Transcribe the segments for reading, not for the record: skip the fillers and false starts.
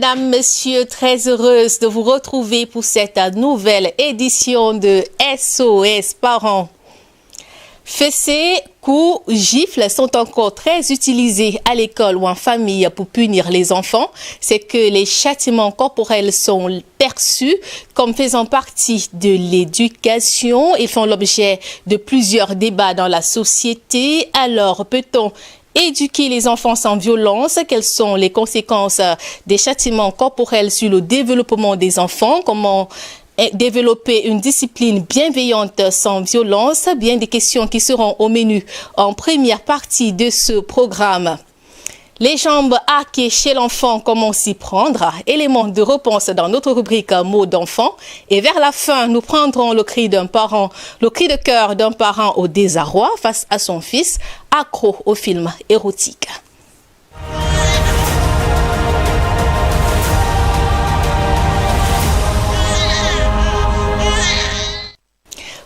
Mesdames, Messieurs, très heureuse de vous retrouver pour cette nouvelle édition de SOS Parents. Fessées, coups, gifles sont encore très utilisés à l'école ou en famille pour punir les enfants. C'est que les châtiments corporels sont perçus comme faisant partie de l'éducation et font l'objet de plusieurs débats dans la société. Alors, peut-on éduquer les enfants sans violence? Quelles sont les conséquences des châtiments corporels sur le développement des enfants? Comment développer une discipline bienveillante sans violence? Bien des questions qui seront au menu en première partie de ce programme. Les jambes hackées chez l'enfant, comment s'y prendre? Éléments de réponse dans notre rubrique mots d'enfant. Et vers la fin, nous prendrons le cri d'un parent, le cri de cœur d'un parent au désarroi face à son fils, accro au film érotique.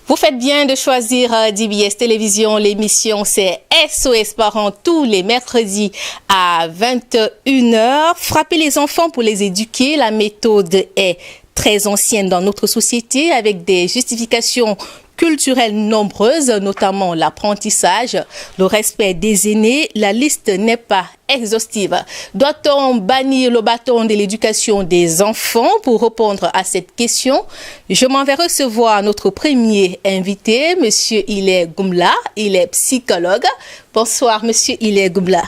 Vous faites bien de choisir DBS Télévision. L'émission, c'est SOS Parents tous les mercredis à 21h. Frapper les enfants pour les éduquer. La méthode est très ancienne dans notre société avec des justifications culturelles nombreuses, notamment l'apprentissage, le respect des aînés. La liste n'est pas exhaustive. Doit-on bannir le bâton de l'éducation des enfants? Pour répondre à cette question, je m'en vais recevoir notre premier invité, Monsieur Ile Goumla. Il est psychologue. Bonsoir, Monsieur Ile Goumla.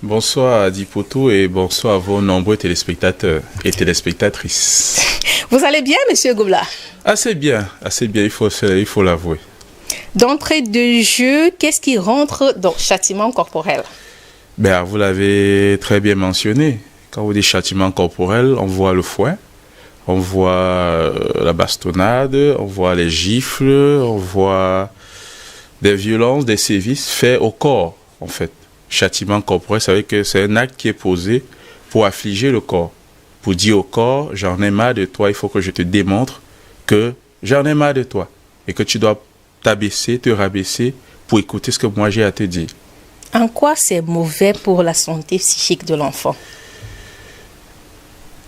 Bonsoir Adi Poto et bonsoir à vos nombreux téléspectateurs et téléspectatrices. Vous allez bien, Monsieur Goumla? Assez bien, il faut l'avouer. D'entrée de jeu, qu'est-ce qui rentre dans châtiment corporel? Vous l'avez très bien mentionné. Quand vous dites châtiment corporel, on voit le fouet, on voit la bastonnade, on voit les gifles, on voit des violences, des sévices faits au corps, en fait. Châtiment corporel, ça veut dire que c'est un acte qui est posé pour affliger le corps. Pour dire au corps, j'en ai marre de toi, il faut que je te démontre que j'en ai marre de toi. Et que tu dois t'abaisser, te rabaisser pour écouter ce que moi j'ai à te dire. En quoi c'est mauvais pour la santé psychique de l'enfant?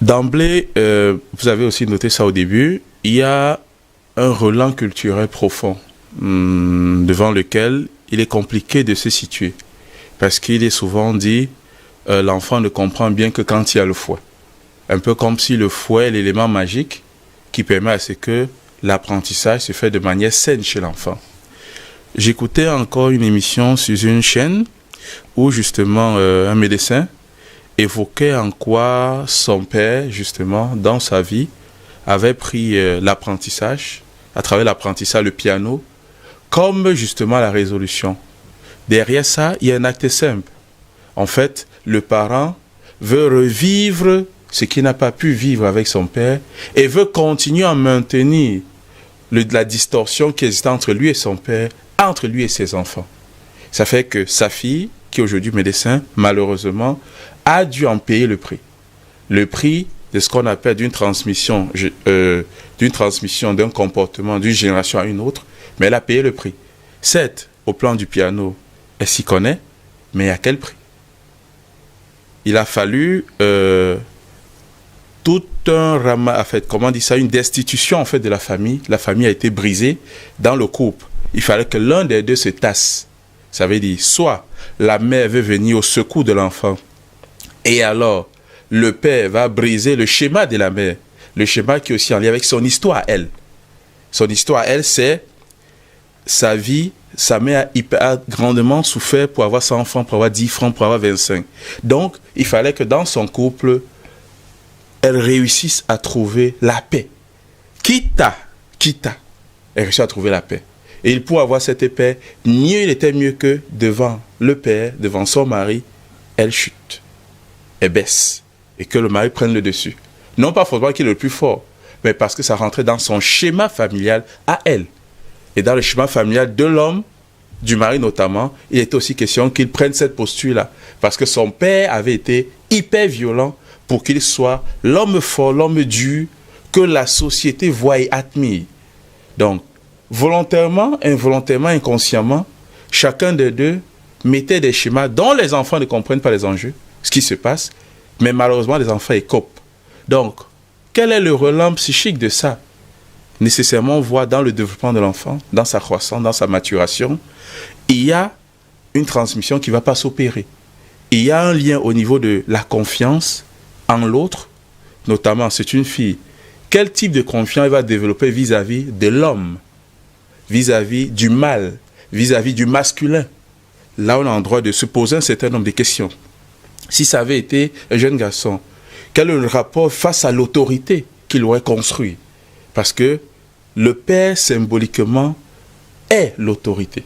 D'emblée, vous avez aussi noté ça au début, il y a un relent culturel profond devant lequel il est compliqué de se situer. Parce qu'il est souvent dit, l'enfant ne comprend bien que quand il y a le fouet. Un peu comme si le fouet est l'élément magique qui permet à ce que l'apprentissage se fait de manière saine chez l'enfant. J'écoutais encore une émission sur une chaîne où justement un médecin évoquait en quoi son père, justement, dans sa vie, avait pris l'apprentissage, à travers l'apprentissage, le piano, comme justement la résolution. Derrière ça, il y a un acte simple. En fait, le parent veut revivre ce qu'il n'a pas pu vivre avec son père et veut continuer à maintenir la distorsion qui existe entre lui et son père, entre lui et ses enfants. Ça fait que sa fille, qui est aujourd'hui médecin, malheureusement, a dû en payer le prix. Le prix de ce qu'on appelle d'une transmission d'un comportement d'une génération à une autre, mais elle a payé le prix. Certes, au plan du piano, elle s'y connaît, mais à quel prix? Il a fallu tout un ramas, en fait, comment on dit ça, une destitution en fait de la famille. La famille a été brisée dans le couple. Il fallait que l'un des deux se tasse. Ça veut dire, soit la mère veut venir au secours de l'enfant, et alors le père va briser le schéma de la mère, le schéma qui est aussi en lien avec son histoire à elle. Son histoire à elle, c'est sa vie. Sa mère a grandement souffert pour avoir 100 francs, pour avoir 10 francs, pour avoir 25. Donc, il fallait que dans son couple, elle réussisse à trouver la paix. Quitte à, elle réussit à trouver la paix. Et pour avoir cette paix, il était mieux que devant le père, devant son mari, elle chute, elle baisse, et que le mari prenne le dessus. Non pas forcément qu'il est le plus fort, mais parce que ça rentrait dans son schéma familial à elle. Et dans le schéma familial de l'homme, du mari notamment, il était aussi question qu'il prenne cette posture-là. Parce que son père avait été hyper violent pour qu'il soit l'homme fort, l'homme dur, que la société voit et admire. Donc, volontairement, involontairement, inconsciemment, chacun des deux mettait des schémas dont les enfants ne comprennent pas les enjeux, ce qui se passe, mais malheureusement, les enfants écopent. Donc, quel est le relent psychique de ça? Nécessairement, on voit dans le développement de l'enfant, dans sa croissance, dans sa maturation, il y a une transmission qui ne va pas s'opérer. Il y a un lien au niveau de la confiance en l'autre, notamment c'est une fille. Quel type de confiance elle va développer vis-à-vis de l'homme, vis-à-vis du mâle, vis-à-vis du masculin? Là, on a le droit de se poser un certain nombre de questions. Si ça avait été un jeune garçon, quel est le rapport face à l'autorité qu'il aurait construit? Parce que le père, symboliquement, est l'autorité.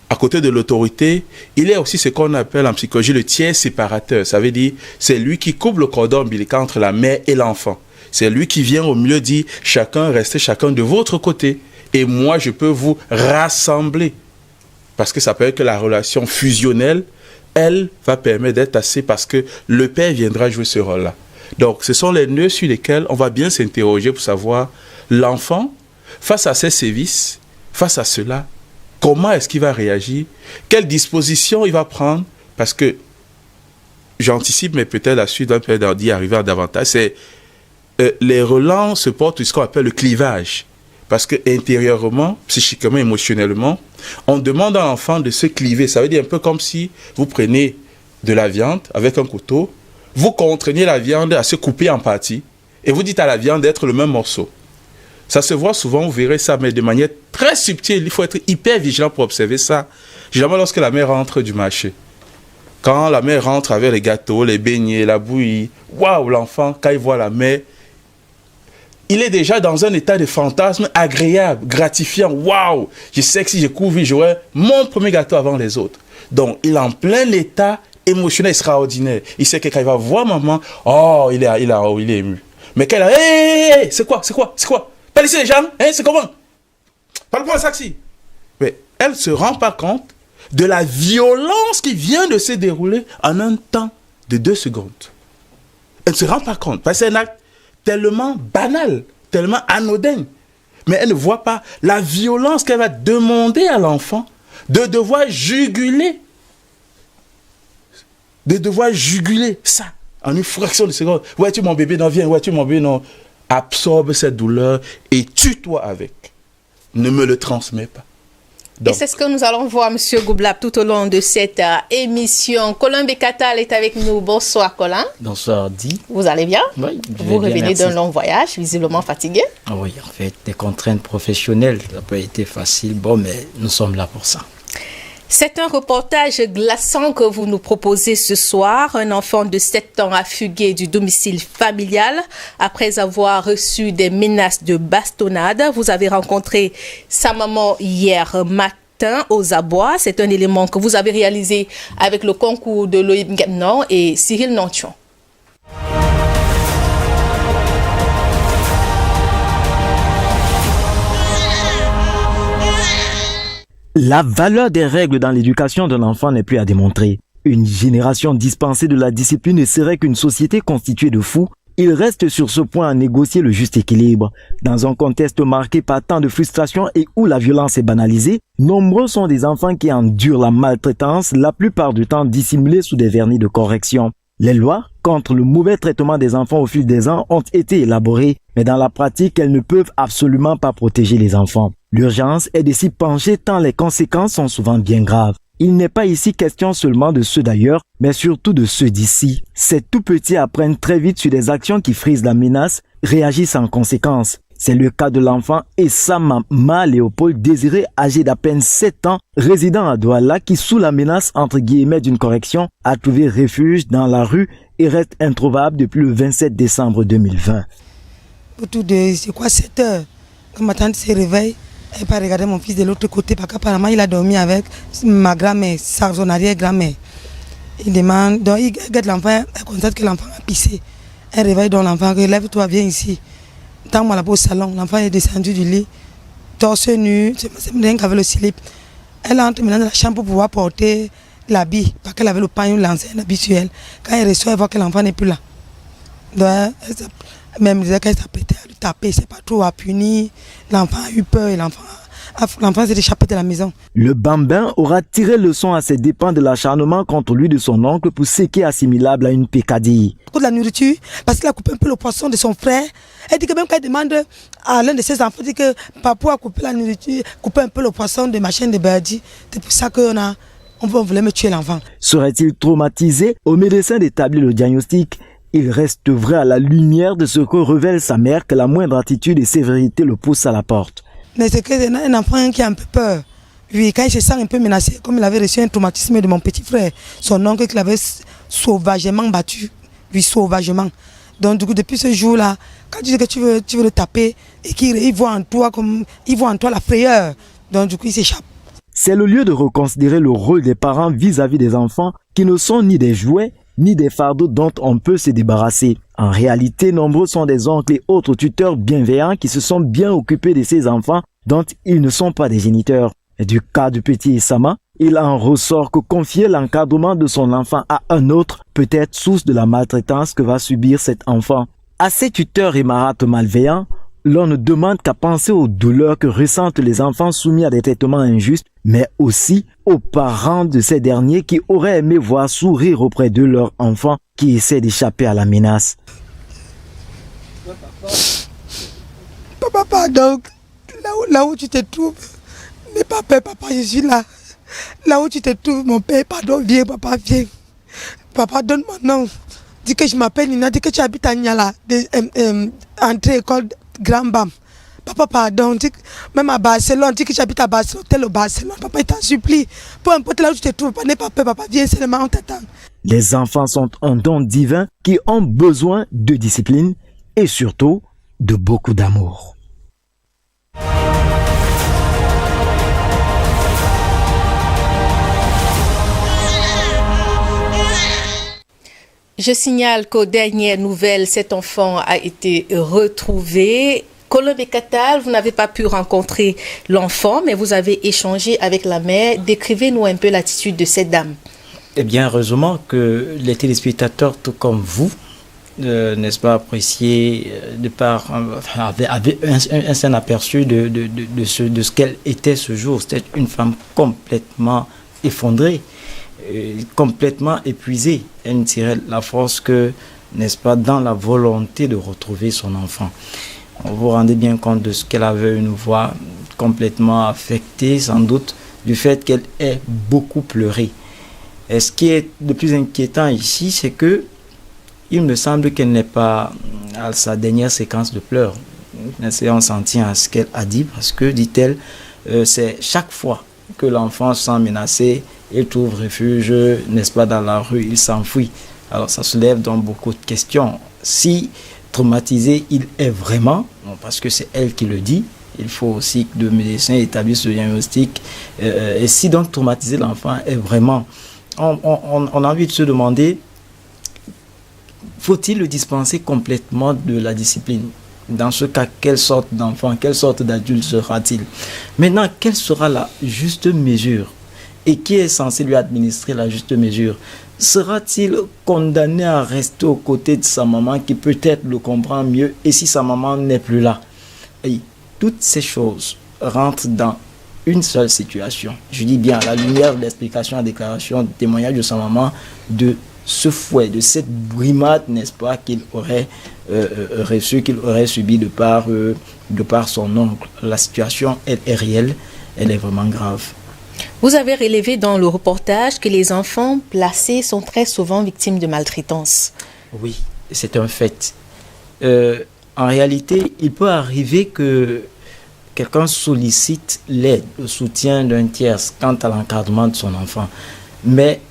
À côté de l'autorité, il y a aussi ce qu'on appelle en psychologie le tiers séparateur. Ça veut dire, c'est lui qui coupe le cordon ombilical entre la mère et l'enfant. C'est lui qui vient au milieu dire, chacun restez chacun de votre côté. Et moi, je peux vous rassembler. Parce que ça peut être que la relation fusionnelle, elle va permettre d'être assez parce que le père viendra jouer ce rôle-là. Donc, ce sont les nœuds sur lesquels on va bien s'interroger pour savoir l'enfant, face à ces sévices, face à cela, comment est-ce qu'il va réagir, quelle disposition il va prendre, parce que j'anticipe, mais peut-être la suite va peut-être d'y arriver à davantage, c'est les relents se portent sur ce qu'on appelle le clivage. Parce que intérieurement, psychiquement, émotionnellement, on demande à l'enfant de se cliver. Ça veut dire un peu comme si vous prenez de la viande avec un couteau, vous contraignez la viande à se couper en parties et vous dites à la viande d'être le même morceau. Ça se voit souvent, vous verrez ça, mais de manière très subtile. Il faut être hyper vigilant pour observer ça. Généralement, lorsque la mère rentre du marché, quand la mère rentre avec les gâteaux, les beignets, la bouillie, waouh, l'enfant, quand il voit la mère, il est déjà dans un état de fantasme agréable, gratifiant. Waouh, je sais que si je couvre, j'aurai mon premier gâteau avant les autres. Donc, il est en plein état émotionnel extraordinaire. Il sait que quand il va voir maman, oh, il est ému. Mais qu'elle a, hé, c'est quoi? Pas laisser les gens, hein, c'est comment? Parle-moi de ça, si. Mais elle ne se rend pas compte de la violence qui vient de se dérouler en un temps de 2 secondes. Elle ne se rend pas compte. Parce que c'est un acte tellement banal, tellement anodin. Mais elle ne voit pas la violence qu'elle va demander à l'enfant de devoir juguler ça en une fraction de seconde. Ouais, tu mon bébé, non, viens, ouais, tu mon bébé, non. Absorbe cette douleur et tue-toi avec. Ne me le transmets pas. Donc. Et c'est ce que nous allons voir, M. Goublab, tout au long de cette émission. Colin Bekatal est avec nous. Bonsoir, Colin. Bonsoir, Di. Vous allez bien? Oui, vous revenez d'un long voyage, visiblement fatigué. Oui, en fait, des contraintes professionnelles. Ça n'a pas été facile. Bon, mais nous sommes là pour ça. C'est un reportage glaçant que vous nous proposez ce soir. Un enfant de 7 ans a fugué du domicile familial après avoir reçu des menaces de bastonnade. Vous avez rencontré sa maman hier matin aux Abois. C'est un élément que vous avez réalisé avec le concours de Loïc Ngemnon et Cyril Nantion. La valeur des règles dans l'éducation d'un enfant n'est plus à démontrer. Une génération dispensée de la discipline ne serait qu'une société constituée de fous. Il reste sur ce point à négocier le juste équilibre. Dans un contexte marqué par tant de frustration et où la violence est banalisée, nombreux sont des enfants qui endurent la maltraitance, la plupart du temps dissimulée sous des vernis de correction. Les lois contre le mauvais traitement des enfants au fil des ans ont été élaborées, mais dans la pratique, elles ne peuvent absolument pas protéger les enfants. L'urgence est de s'y pencher tant les conséquences sont souvent bien graves. Il n'est pas ici question seulement de ceux d'ailleurs, mais surtout de ceux d'ici. Ces tout petits apprennent très vite sur des actions qui frisent la menace, réagissent en conséquence. C'est le cas de l'enfant Essa Mama Léopold Désiré, âgé d'à peine 7 ans, résidant à Douala, qui sous la menace entre guillemets d'une correction, a trouvé refuge dans la rue et reste introuvable depuis le 27 décembre 2020. Autour de, c'est quoi, 7 heures, quand ma tante se réveille, elle n'a pas regardé mon fils de l'autre côté parce qu'apparemment il a dormi avec ma grand-mère, son arrière-grand-mère. Il demande, donc il regarde l'enfant, elle constate que l'enfant a pissé. Elle réveille donc l'enfant, relève-toi, viens ici. Tant moi là-bas au salon, l'enfant est descendu du lit, torse nu, c'est rien qu'avec le slip. Elle entre maintenant dans la chambre pour pouvoir porter l'habit, parce qu'elle avait le pagne lancé, l'habituel. Quand elle reçoit, elle voit que l'enfant n'est plus là. Donc, même disait qu'elle s'apprêtait à lui taper, c'est pas trop à punir. L'enfant a eu peur et l'enfant l'enfant s'est échappé de la maison. Le bambin aura tiré leçon à ses dépens de l'acharnement contre lui de son oncle pour ce qui est assimilable à une pécadille. De la nourriture, parce qu'il a coupé un peu le poisson de son frère. Elle dit que même quand il demande à l'un de ses enfants, il dit que papa a coupé la nourriture, coupé un peu le poisson de machin de birdie. C'est pour ça on voulait me tuer l'enfant. Serait-il traumatisé? Au médecin d'établir le diagnostic, il reste vrai à la lumière de ce que révèle sa mère que la moindre attitude et sévérité le pousse à la porte. Mais c'est un enfant qui a un peu peur. Oui, quand il se sent un peu menacé, comme il avait reçu un traumatisme de mon petit frère, son oncle qui l'avait sauvagement battu, oui, sauvagement. Donc du coup, depuis ce jour-là, quand tu dis que tu veux le taper et qu'il voit en toi la frayeur, donc du coup, il s'échappe. C'est le lieu de reconsidérer le rôle des parents vis-à-vis des enfants qui ne sont ni des jouets, ni des fardeaux dont on peut se débarrasser. En réalité, nombreux sont des oncles et autres tuteurs bienveillants qui se sont bien occupés de ces enfants dont ils ne sont pas des géniteurs. Et du cas du petit Issama, il en ressort que confier l'encadrement de son enfant à un autre peut être source de la maltraitance que va subir cet enfant. À ces tuteurs et marates malveillants, l'on ne demande qu'à penser aux douleurs que ressentent les enfants soumis à des traitements injustes, mais aussi aux parents de ces derniers qui auraient aimé voir sourire auprès de leur enfant qui essaie d'échapper à la menace. Papa, pardon, là où tu te trouves, n'aie pas peur, papa, je suis là. Là où tu te trouves, mon père, pardon, viens, papa, viens. Papa, donne mon nom. Dis que je m'appelle Nina, dis que tu habites à Niala, entrée école Grand Bam. Papa, pardon, dis, même à Barcelone, dis que tu habites à Barcelone, tel au Barcelone. Papa, il t'en supplie. Peu importe là où tu te trouves, n'aie pas peur, papa, viens seulement, on t'attend. Les enfants sont un don divin qui ont besoin de discipline et surtout de beaucoup d'amour. Je signale qu'aux dernières nouvelles, cet enfant a été retrouvé. Colombe Katal, vous n'avez pas pu rencontrer l'enfant, mais vous avez échangé avec la mère. Décrivez-nous un peu l'attitude de cette dame. Eh bien, heureusement que les téléspectateurs, tout comme vous, n'est-ce pas, apprécié avait un certain aperçu de ce qu'elle était ce jour. C'était une femme complètement effondrée, complètement épuisée. Elle ne tirait la force que, n'est-ce pas, dans la volonté de retrouver son enfant. Vous vous rendez bien compte de ce qu'elle avait une voix complètement affectée, sans doute, du fait qu'elle ait beaucoup pleuré. Et ce qui est le plus inquiétant ici, c'est que il me semble qu'elle n'est pas à sa dernière séquence de pleurs. On s'en tient à ce qu'elle a dit, parce que, dit-elle, c'est chaque fois que l'enfant se sent menacé, il trouve refuge, n'est-ce pas, dans la rue, il s'enfuit. Alors ça soulève donc beaucoup de questions. Si traumatisé il est vraiment, parce que c'est elle qui le dit, il faut aussi que le médecin établisse ce diagnostic. Et si donc traumatisé l'enfant est vraiment, on a envie de se demander, faut-il le dispenser complètement de la discipline? Dans ce cas, quelle sorte d'enfant, quelle sorte d'adulte sera-t-il? Maintenant, quelle sera la juste mesure? Et qui est censé lui administrer la juste mesure? Sera-t-il condamné à rester aux côtés de sa maman qui peut-être le comprend mieux, et si sa maman n'est plus là? Et toutes ces choses rentrent dans une seule situation. Je dis bien à la lumière de l'explication, la déclaration, de témoignage de sa maman, de ce fouet, de cette brimade, n'est-ce pas, qu'il aurait reçu, qu'il aurait subi de par son oncle. La situation, elle est réelle, elle est vraiment grave. Vous avez relevé dans le reportage que les enfants placés sont très souvent victimes de maltraitance. Oui, c'est un fait. En réalité, il peut arriver que quelqu'un sollicite l'aide, le soutien d'un tiers quant à l'encadrement de son enfant. Mais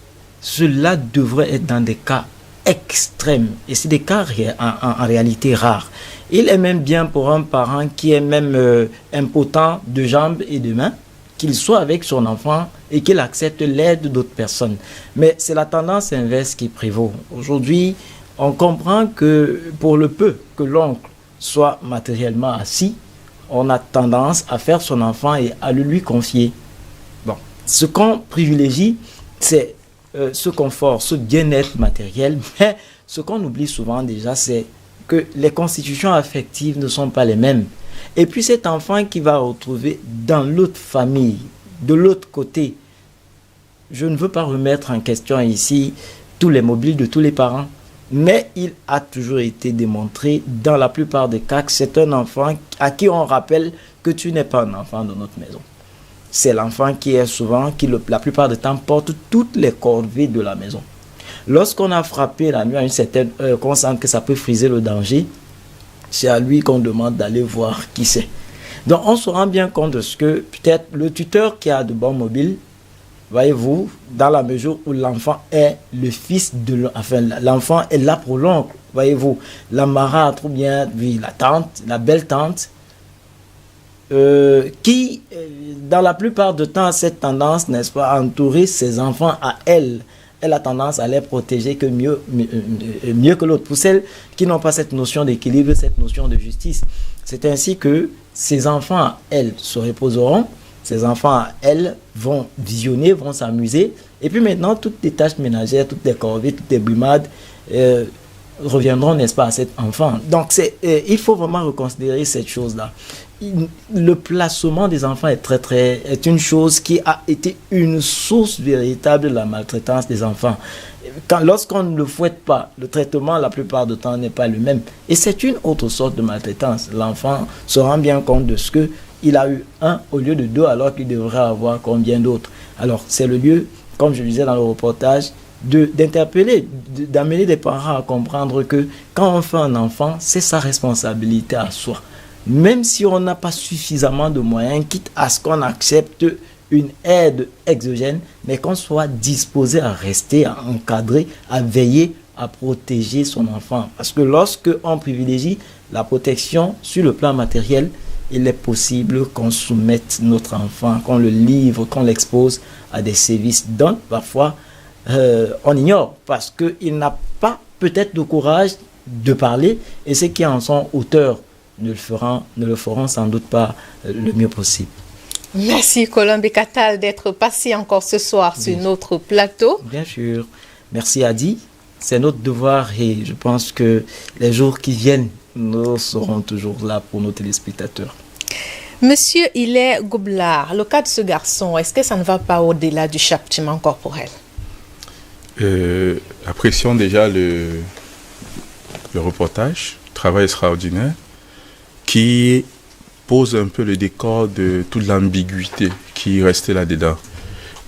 cela devrait être dans des cas extrêmes. Et c'est des cas en réalité rares. Il est même bien pour un parent qui est même impotent de jambes et de mains, qu'il soit avec son enfant et qu'il accepte l'aide d'autres personnes. Mais c'est la tendance inverse qui prévaut. Aujourd'hui, on comprend que pour le peu que l'oncle soit matériellement assis, on a tendance à faire son enfant et à le lui confier. Bon, ce qu'on privilégie, c'est ce confort, ce bien-être matériel, mais ce qu'on oublie souvent déjà, c'est que les constitutions affectives ne sont pas les mêmes. Et puis cet enfant qui va retrouver dans l'autre famille, de l'autre côté, je ne veux pas remettre en question ici tous les mobiles de tous les parents, mais il a toujours été démontré dans la plupart des cas que c'est un enfant à qui on rappelle que tu n'es pas un enfant de notre maison. C'est l'enfant qui est souvent, la plupart du temps, porte toutes les corvées de la maison. Lorsqu'on a frappé la nuit à une certaine heure, qu'on sent que ça peut friser le danger, c'est à lui qu'on demande d'aller voir qui c'est. Donc on se rend bien compte de ce que peut-être le tuteur qui a de bons mobiles, voyez-vous, dans la mesure où l'enfant est le fils de l'enfant est là pour l'oncle, voyez-vous, la marâtre ou bien oui, la tante, la belle tante, qui, dans la plupart du temps, a cette tendance, n'est-ce pas, à entourer ses enfants à elle. Elle a tendance à les protéger que mieux que l'autre. Pour celles qui n'ont pas cette notion d'équilibre, cette notion de justice, c'est ainsi que ses enfants à elle se reposeront, ses enfants à elle vont visionner, vont s'amuser, et puis maintenant, toutes les tâches ménagères, toutes les corvées, toutes les brimades reviendront, n'est-ce pas, à cet enfant. Donc, il faut vraiment reconsidérer cette chose-là. Le placement des enfants est une chose qui a été une source véritable de la maltraitance des enfants. Lorsqu'on ne le fouette pas, le traitement la plupart du temps n'est pas le même. Et c'est une autre sorte de maltraitance. L'enfant se rend bien compte de ce qu'il a eu un au lieu de deux alors qu'il devrait avoir combien d'autres. Alors c'est le lieu, comme je le disais dans le reportage, d'interpeller, d'amener des parents à comprendre que quand on fait un enfant, c'est sa responsabilité à soi. Même si on n'a pas suffisamment de moyens, quitte à ce qu'on accepte une aide exogène, mais qu'on soit disposé à rester, à encadrer, à veiller, à protéger son enfant. Parce que lorsque on privilégie la protection sur le plan matériel, il est possible qu'on soumette notre enfant, qu'on le livre, qu'on l'expose à des sévices dont parfois on ignore, parce qu'il n'a pas peut-être le courage de parler, et ceux qui en sont auteurs ne le feront sans doute pas le mieux possible. Merci Colombe Catal d'être passé encore ce soir sur notre plateau. Bien sûr. Merci Adi. C'est notre devoir et je pense que les jours qui viennent, nous serons toujours là pour nos téléspectateurs. Monsieur Hilaire Gobelard, le cas de ce garçon, est-ce que ça ne va pas au-delà du châtiment corporel? Apprécions déjà le reportage, travail extraordinaire, qui pose un peu le décor de toute l'ambiguïté qui restait là-dedans.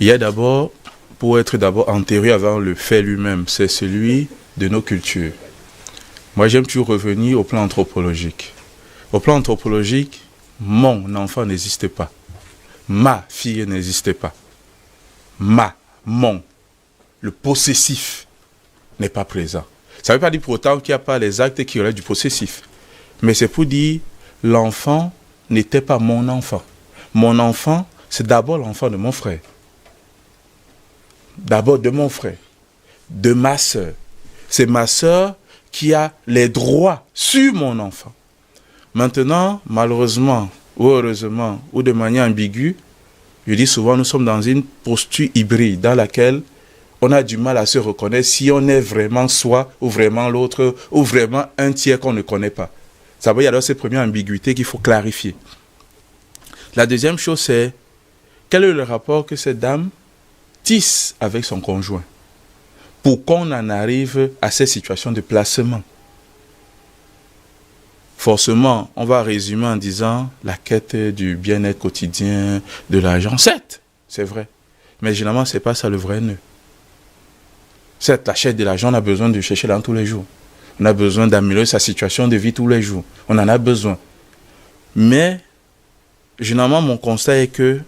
Il y a d'abord, pour être d'abord enterré avant le fait lui-même, c'est celui de nos cultures. Moi, j'aime toujours revenir au plan anthropologique. Au plan anthropologique, mon enfant n'existe pas. Ma fille n'existe pas. Mon. Le possessif n'est pas présent. Ça ne veut pas dire pour autant qu'il n'y a pas les actes qui relèvent du possessif. Mais c'est pour dire, l'enfant n'était pas mon enfant. Mon enfant, c'est d'abord l'enfant de mon frère. D'abord de mon frère. De ma soeur. C'est ma soeur qui a les droits sur mon enfant. Maintenant, malheureusement, ou heureusement, ou de manière ambiguë, je dis souvent, nous sommes dans une posture hybride dans laquelle on a du mal à se reconnaître si on est vraiment soi, ou vraiment l'autre, ou vraiment un tiers qu'on ne connaît pas. Ça veut dire alors cette première ambiguïté qu'il faut clarifier. La deuxième chose, c'est quel est le rapport que cette dame tisse avec son conjoint pour qu'on en arrive à cette situation de placement. Forcément, on va résumer en disant la quête du bien-être quotidien, de l'argent. Certes, c'est vrai. Mais généralement, ce n'est pas ça le vrai nœud. Certes, la quête de l'argent, on a besoin de chercher dans tous les jours. On a besoin d'améliorer sa situation de vie tous les jours. On en a besoin. Mais, généralement, mon constat est que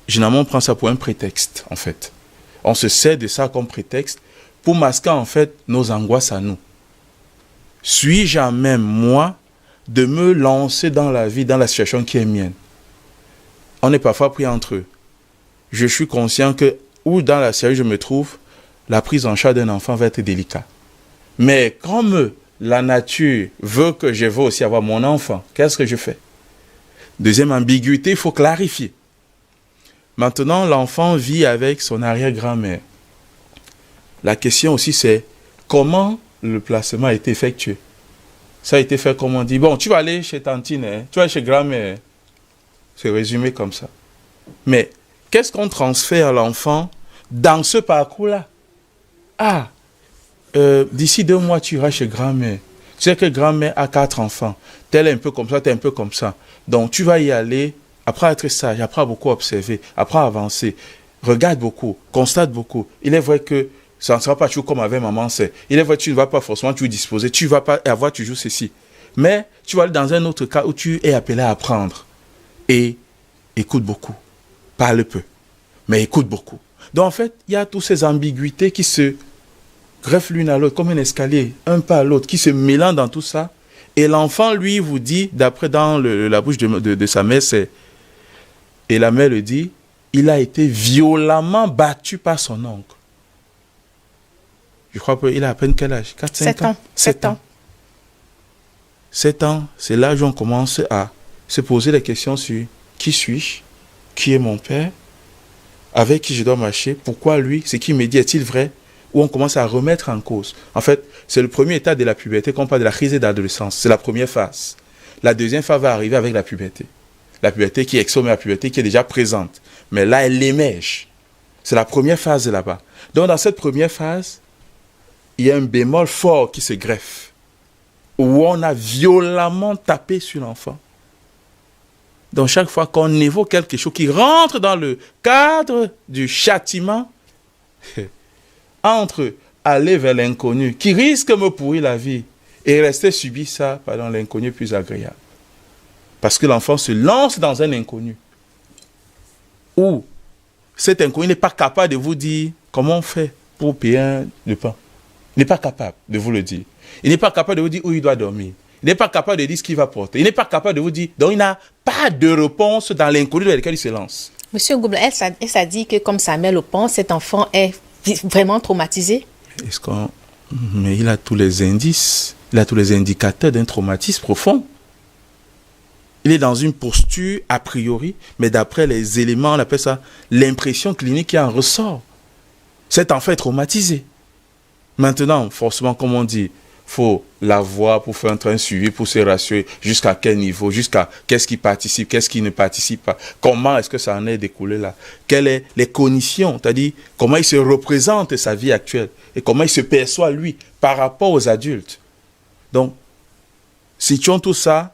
généralement, on prend ça pour un prétexte, en fait. On se sert de ça comme prétexte pour masquer, en fait, nos angoisses à nous. Suis-je à même, moi, de me lancer dans la vie, dans la situation qui est mienne? On est parfois pris entre eux. Je suis conscient que, où dans la série je me trouve, la prise en charge d'un enfant va être délicate. Mais comme la nature veut que je veux aussi avoir mon enfant, qu'est-ce que je fais? Deuxième ambiguïté, il faut clarifier. Maintenant, l'enfant vit avec son arrière-grand-mère. La question aussi, c'est comment le placement a été effectué. Ça a été fait comme on dit. Bon, tu vas aller chez tantine, hein, tu vas aller chez grand-mère. C'est résumé comme ça. Mais qu'est-ce qu'on transfère à l'enfant dans ce parcours-là? Ah, d'ici 2 mois, tu iras chez grand-mère. Tu sais que grand-mère a 4 enfants. Tel est un peu comme ça, tel est un peu comme ça. Donc, tu vas y aller, après être sage, après beaucoup observer, après avancer. Regarde beaucoup, constate beaucoup. Il est vrai que ça ne sera pas toujours comme avec maman, c'est. Il est vrai que tu ne vas pas forcément toujours disposer, tu ne vas pas avoir toujours ceci. Mais tu vas aller dans un autre cas où tu es appelé à apprendre. Et écoute beaucoup. Parle peu, mais écoute beaucoup. Donc en fait, il y a toutes ces ambiguïtés qui se greffent l'une à l'autre, comme un escalier, un pas à l'autre, qui se mélangent dans tout ça. Et l'enfant, lui, vous dit, d'après dans la bouche de sa mère, c'est... Et la mère le dit, il a été violemment battu par son oncle. Je crois qu'il a à peine quel âge? 4, 5 ans? 7 ans. 7 ans, c'est l'âge où on commence à se poser des questions sur qui suis-je? Qui est mon père? Avec qui je dois marcher? Pourquoi lui? Ce qu'il me dit, est-il vrai? Où on commence à remettre en cause. En fait, c'est le premier état de la puberté qu'on parle de la crise d'adolescence. C'est la première phase. La deuxième phase va arriver avec la puberté. La puberté qui est exaucée, la puberté qui est déjà présente. Mais là, elle émerge. C'est la première phase là-bas. Donc, dans cette première phase, il y a un bémol fort qui se greffe. Où on a violemment tapé sur l'enfant. Donc, chaque fois qu'on évoque quelque chose qui rentre dans le cadre du châtiment, entre aller vers l'inconnu, qui risque de me pourrir la vie, et rester subir ça, pardon, l'inconnu plus agréable. Parce que l'enfant se lance dans un inconnu, où cet inconnu n'est pas capable de vous dire comment on fait pour payer le pain. Il n'est pas capable de vous le dire. Il n'est pas capable de vous dire où il doit dormir. Il n'est pas capable de dire ce qu'il va porter. Il n'est pas capable de vous dire... Donc, il n'a pas de réponse dans l'inconnu dans lequel il se lance. Monsieur Ngouble, elle s'est dit que comme sa mère le pense, cet enfant est vraiment traumatisé? Mais il a tous les indices. Il a tous les indicateurs d'un traumatisme profond. Il est dans une posture a priori, mais d'après les éléments, on appelle ça l'impression clinique qui en ressort. Cet enfant est traumatisé. Maintenant, forcément, comme on dit, il faut la voir pour faire un suivi, pour se rassurer jusqu'à quel niveau, jusqu'à qu'est-ce qui participe, qu'est-ce qui ne participe pas, comment est-ce que ça en est découlé là, quelles sont les conditions, c'est-à-dire comment il se représente sa vie actuelle et comment il se perçoit lui par rapport aux adultes. Donc, situons tout ça,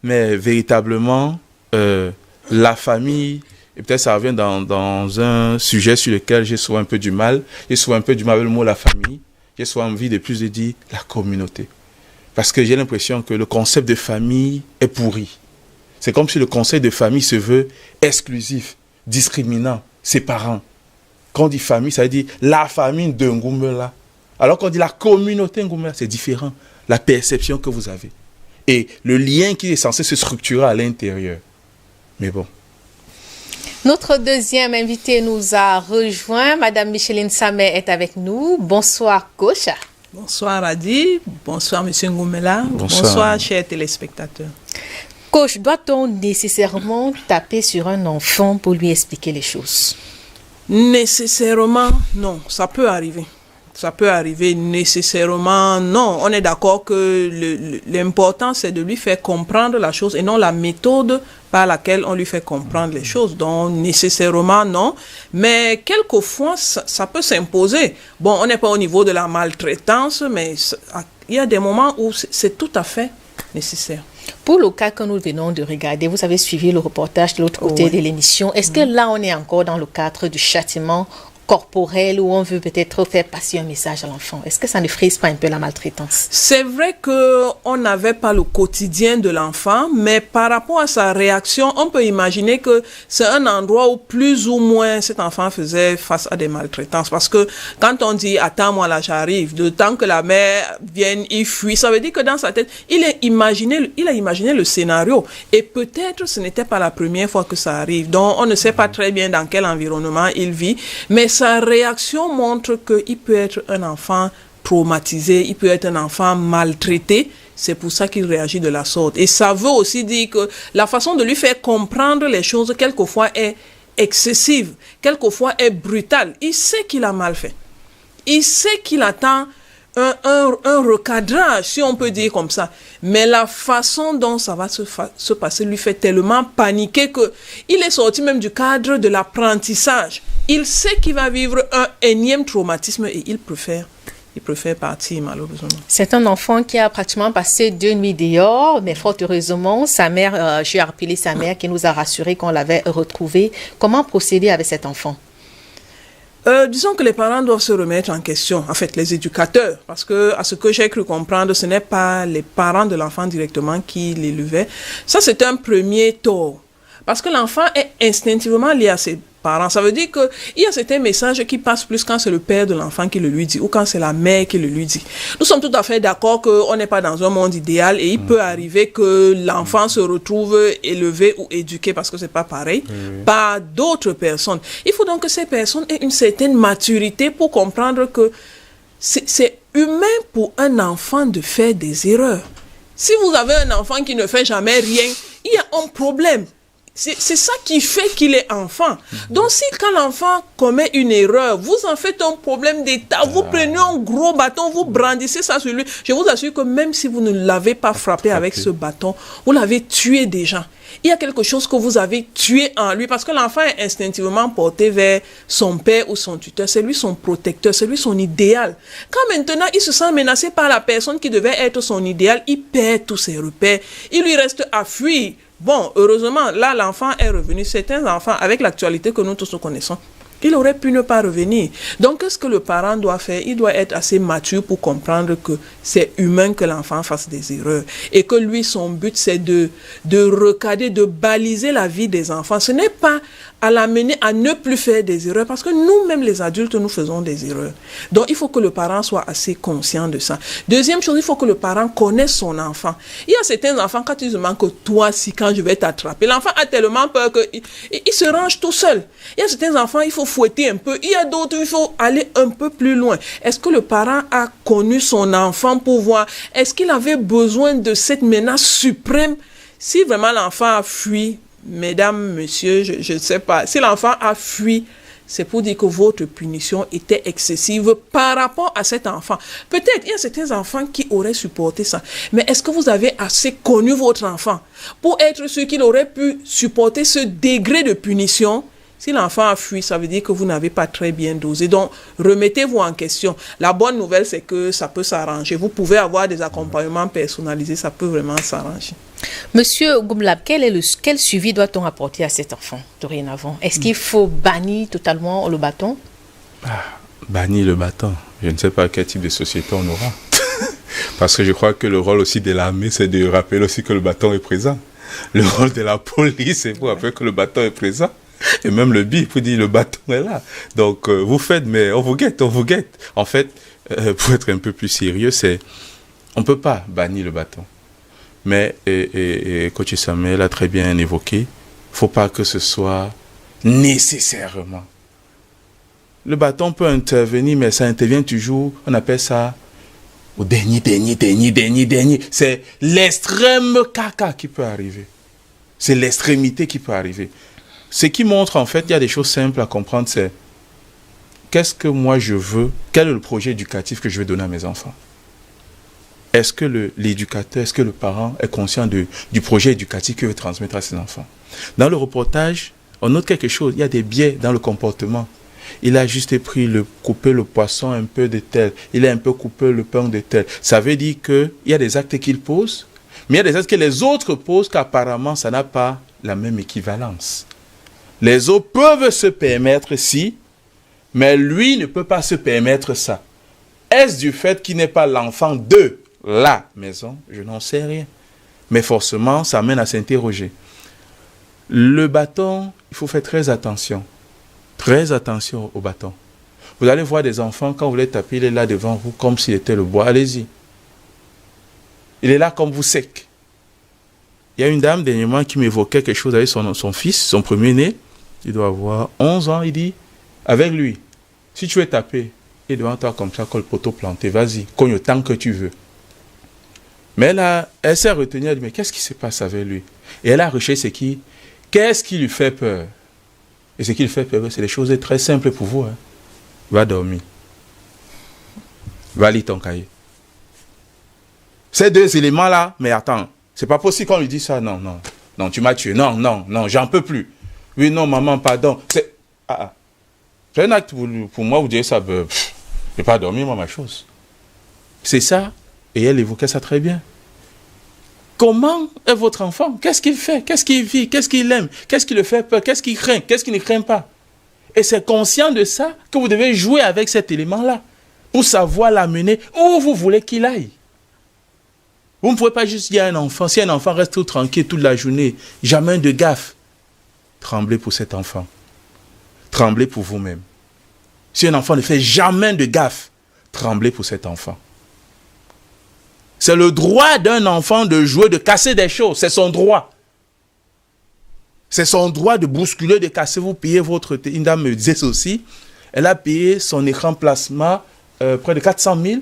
mais véritablement, la famille, et peut-être ça revient dans un sujet sur lequel j'ai souvent un peu du mal, avec le mot la famille. J'ai souvent envie de plus de dire la communauté. Parce que j'ai l'impression que le concept de famille est pourri. C'est comme si le concept de famille se veut exclusif, discriminant, séparant. Quand on dit famille, ça veut dire la famille de Ngoumbela. Alors qu'on dit la communauté Ngoumbela, c'est différent. La perception que vous avez. Et le lien qui est censé se structurer à l'intérieur. Mais bon. Notre deuxième invité nous a rejoint. Madame Micheline Samet est avec nous. Bonsoir, coach. Bonsoir, Adi. Bonsoir, Monsieur Ngoumela. Bonsoir, chers téléspectateurs. Coach, doit-on nécessairement taper sur un enfant pour lui expliquer les choses? Nécessairement, non. Ça peut arriver. Ça peut arriver nécessairement, non. On est d'accord que l'important, c'est de lui faire comprendre la chose et non la méthode par laquelle on lui fait comprendre les choses. Donc, nécessairement, non. Mais quelquefois, ça peut s'imposer. Bon, on n'est pas au niveau de la maltraitance, mais il y a des moments où c'est tout à fait nécessaire. Pour le cas que nous venons de regarder, vous avez suivi le reportage de l'autre côté de l'émission. Est-ce que là, on est encore dans le cadre du châtiment corporel où on veut peut-être faire passer un message à l'enfant? Est-ce que ça ne frise pas un peu la maltraitance? C'est vrai qu'on n'avait pas le quotidien de l'enfant, mais par rapport à sa réaction, on peut imaginer que c'est un endroit où plus ou moins cet enfant faisait face à des maltraitances. Parce que quand on dit « attends-moi là, j'arrive », de temps que la mère vienne, il fuit, ça veut dire que dans sa tête, il a imaginé le scénario. Et peut-être ce n'était pas la première fois que ça arrive. Donc on ne sait pas très bien dans quel environnement il vit, mais sa réaction montre qu'il peut être un enfant traumatisé, il peut être un enfant maltraité. C'est pour ça qu'il réagit de la sorte. Et ça veut aussi dire que la façon de lui faire comprendre les choses, quelquefois, est excessive, quelquefois est brutale. Il sait qu'il a mal fait. Il sait qu'il attend un recadrage, si on peut dire comme ça. Mais la façon dont ça va se passer lui fait tellement paniquer qu'il est sorti même du cadre de l'apprentissage. Il sait qu'il va vivre un énième traumatisme et il préfère partir, malheureusement. C'est un enfant qui a pratiquement passé 2 nuits dehors, mais fort heureusement, sa mère, j'ai appelé sa mère qui nous a rassuré qu'on l'avait retrouvé. Comment procéder avec cet enfant? Disons que les parents doivent se remettre en question, en fait, les éducateurs, parce que, à ce que j'ai cru comprendre, ce n'est pas les parents de l'enfant directement qui l'élevaient. Ça, c'est un premier tort. Parce que l'enfant est instinctivement lié à ses parents. Ça veut dire que il y a certains messages qui passent plus quand c'est le père de l'enfant qui le lui dit ou quand c'est la mère qui le lui dit. Nous sommes tout à fait d'accord qu'on n'est pas dans un monde idéal et il peut arriver que l'enfant se retrouve élevé ou éduqué, parce que c'est pas pareil, par d'autres personnes. Il faut donc que ces personnes aient une certaine maturité pour comprendre que c'est humain pour un enfant de faire des erreurs. Si vous avez un enfant qui ne fait jamais rien, il y a un problème. C'est ça qui fait qu'il est enfant. Donc, si quand l'enfant commet une erreur, vous en faites un problème d'état, vous prenez un gros bâton, vous brandissez ça sur lui, je vous assure que même si vous ne l'avez pas frappé avec ce bâton, vous l'avez tué déjà. Il y a quelque chose que vous avez tué en lui, parce que l'enfant est instinctivement porté vers son père ou son tuteur. C'est lui son protecteur, c'est lui son idéal. Quand maintenant il se sent menacé par la personne qui devait être son idéal, il perd tous ses repères. Il lui reste à fuir. Bon, heureusement, là, l'enfant est revenu. Certains enfants, avec l'actualité que nous tous nous connaissons, il aurait pu ne pas revenir. Donc, qu'est-ce que le parent doit faire? Il doit être assez mature pour comprendre que c'est humain que l'enfant fasse des erreurs. Et que lui, son but, c'est de recadrer, de baliser la vie des enfants. Ce n'est pas à l'amener à ne plus faire des erreurs, parce que nous-mêmes, les adultes, nous faisons des erreurs. Donc, il faut que le parent soit assez conscient de ça. Deuxième chose, il faut que le parent connaisse son enfant. Il y a certains enfants, quand ils se demandent que toi, si quand je vais t'attraper, l'enfant a tellement peur qu'il se range tout seul. Il y a certains enfants, il faut fouetter un peu. Il y a d'autres, il faut aller un peu plus loin. Est-ce que le parent a connu son enfant pour voir? Est-ce qu'il avait besoin de cette menace suprême? Si vraiment l'enfant a fui, mesdames, messieurs, je ne sais pas. Si l'enfant a fui, c'est pour dire que votre punition était excessive par rapport à cet enfant. Peut-être, il y a certains enfants qui auraient supporté ça. Mais est-ce que vous avez assez connu votre enfant pour être sûr qu'il aurait pu supporter ce degré de punition? Si l'enfant a fui, ça veut dire que vous n'avez pas très bien dosé. Donc, remettez-vous en question. La bonne nouvelle, c'est que ça peut s'arranger. Vous pouvez avoir des accompagnements personnalisés. Ça peut vraiment s'arranger. Monsieur Goumlab, quel suivi doit-on apporter à cet enfant dorénavant? Est-ce qu'il faut bannir totalement le bâton? Bannir le bâton. Je ne sais pas quel type de société on aura. Parce que je crois que le rôle aussi de l'armée, c'est de rappeler aussi que le bâton est présent. Le rôle de la police, c'est pour rappeler que le bâton est présent. Et même le BI, pour dire le bâton est là. Donc, vous faites, mais on vous guette. En fait, pour être un peu plus sérieux, on ne peut pas bannir le bâton. Mais, et Coach Samuel a très bien évoqué, il ne faut pas que ce soit nécessairement. Le bâton peut intervenir, mais ça intervient toujours, on appelle ça au dernier. C'est l'extrême caca qui peut arriver. C'est l'extrémité qui peut arriver. Ce qui montre, en fait, il y a des choses simples à comprendre, c'est qu'est-ce que moi je veux, quel est le projet éducatif que je vais donner à mes enfants? Est-ce que l'éducateur, est-ce que le parent est conscient du projet éducatif qu'il veut transmettre à ses enfants? Dans le reportage, on note quelque chose, il y a des biais dans le comportement. Il a juste coupé le poisson un peu de tel, il a un peu coupé le pain de tel. Ça veut dire qu'il y a des actes qu'il pose, mais il y a des actes que les autres posent qu'apparemment ça n'a pas la même équivalence. Les autres peuvent se permettre ci, mais lui ne peut pas se permettre ça. Est-ce du fait qu'il n'est pas l'enfant de la maison? Je n'en sais rien. Mais forcément, ça amène à s'interroger. Le bâton, il faut faire très attention. Très attention au bâton. Vous allez voir des enfants, quand vous les tapez, il est là devant vous comme s'il était le bois. Allez-y. Il est là comme vous sec. Il y a une dame dernièrement qui m'évoquait quelque chose avec son fils, son premier-né. Il doit avoir 11 ans, il dit, avec lui, si tu veux taper, il est devant toi comme ça, comme le poteau planté, vas-y, cogne autant que tu veux. Mais là, elle s'est retenue, elle dit, mais qu'est-ce qui se passe avec lui? Et elle a recherché qu'est-ce qui lui fait peur? Et ce qui lui fait peur, c'est des choses très simples pour vous. Va dormir. Va lire ton cahier. Ces deux éléments-là, mais attends, c'est pas possible qu'on lui dise ça. Non, non, non, tu m'as tué. Non, non, non, j'en peux plus. Oui, non, maman, pardon. C'est un acte pour moi, vous direz ça, je n'ai pas dormi, moi, ma chose. C'est ça, et elle évoquait ça très bien. Comment est votre enfant? Qu'est-ce qu'il fait? Qu'est-ce qu'il vit? Qu'est-ce qu'il aime? Qu'est-ce qui le fait peur? Qu'est-ce qu'il craint? Qu'est-ce qu'il ne craint pas? Et c'est conscient de ça que vous devez jouer avec cet élément-là pour savoir l'amener où vous voulez qu'il aille. Vous ne pouvez pas juste dire à un enfant, si un enfant reste tout tranquille toute la journée, jamais de gaffe, tremblez pour cet enfant. Tremblez pour vous-même. Si un enfant ne fait jamais de gaffe, tremblez pour cet enfant. C'est le droit d'un enfant de jouer, de casser des choses. C'est son droit. C'est son droit de bousculer, de casser. Vous payez votre... Une dame me disait ça aussi. Elle a payé son écran plasma près de 400 000.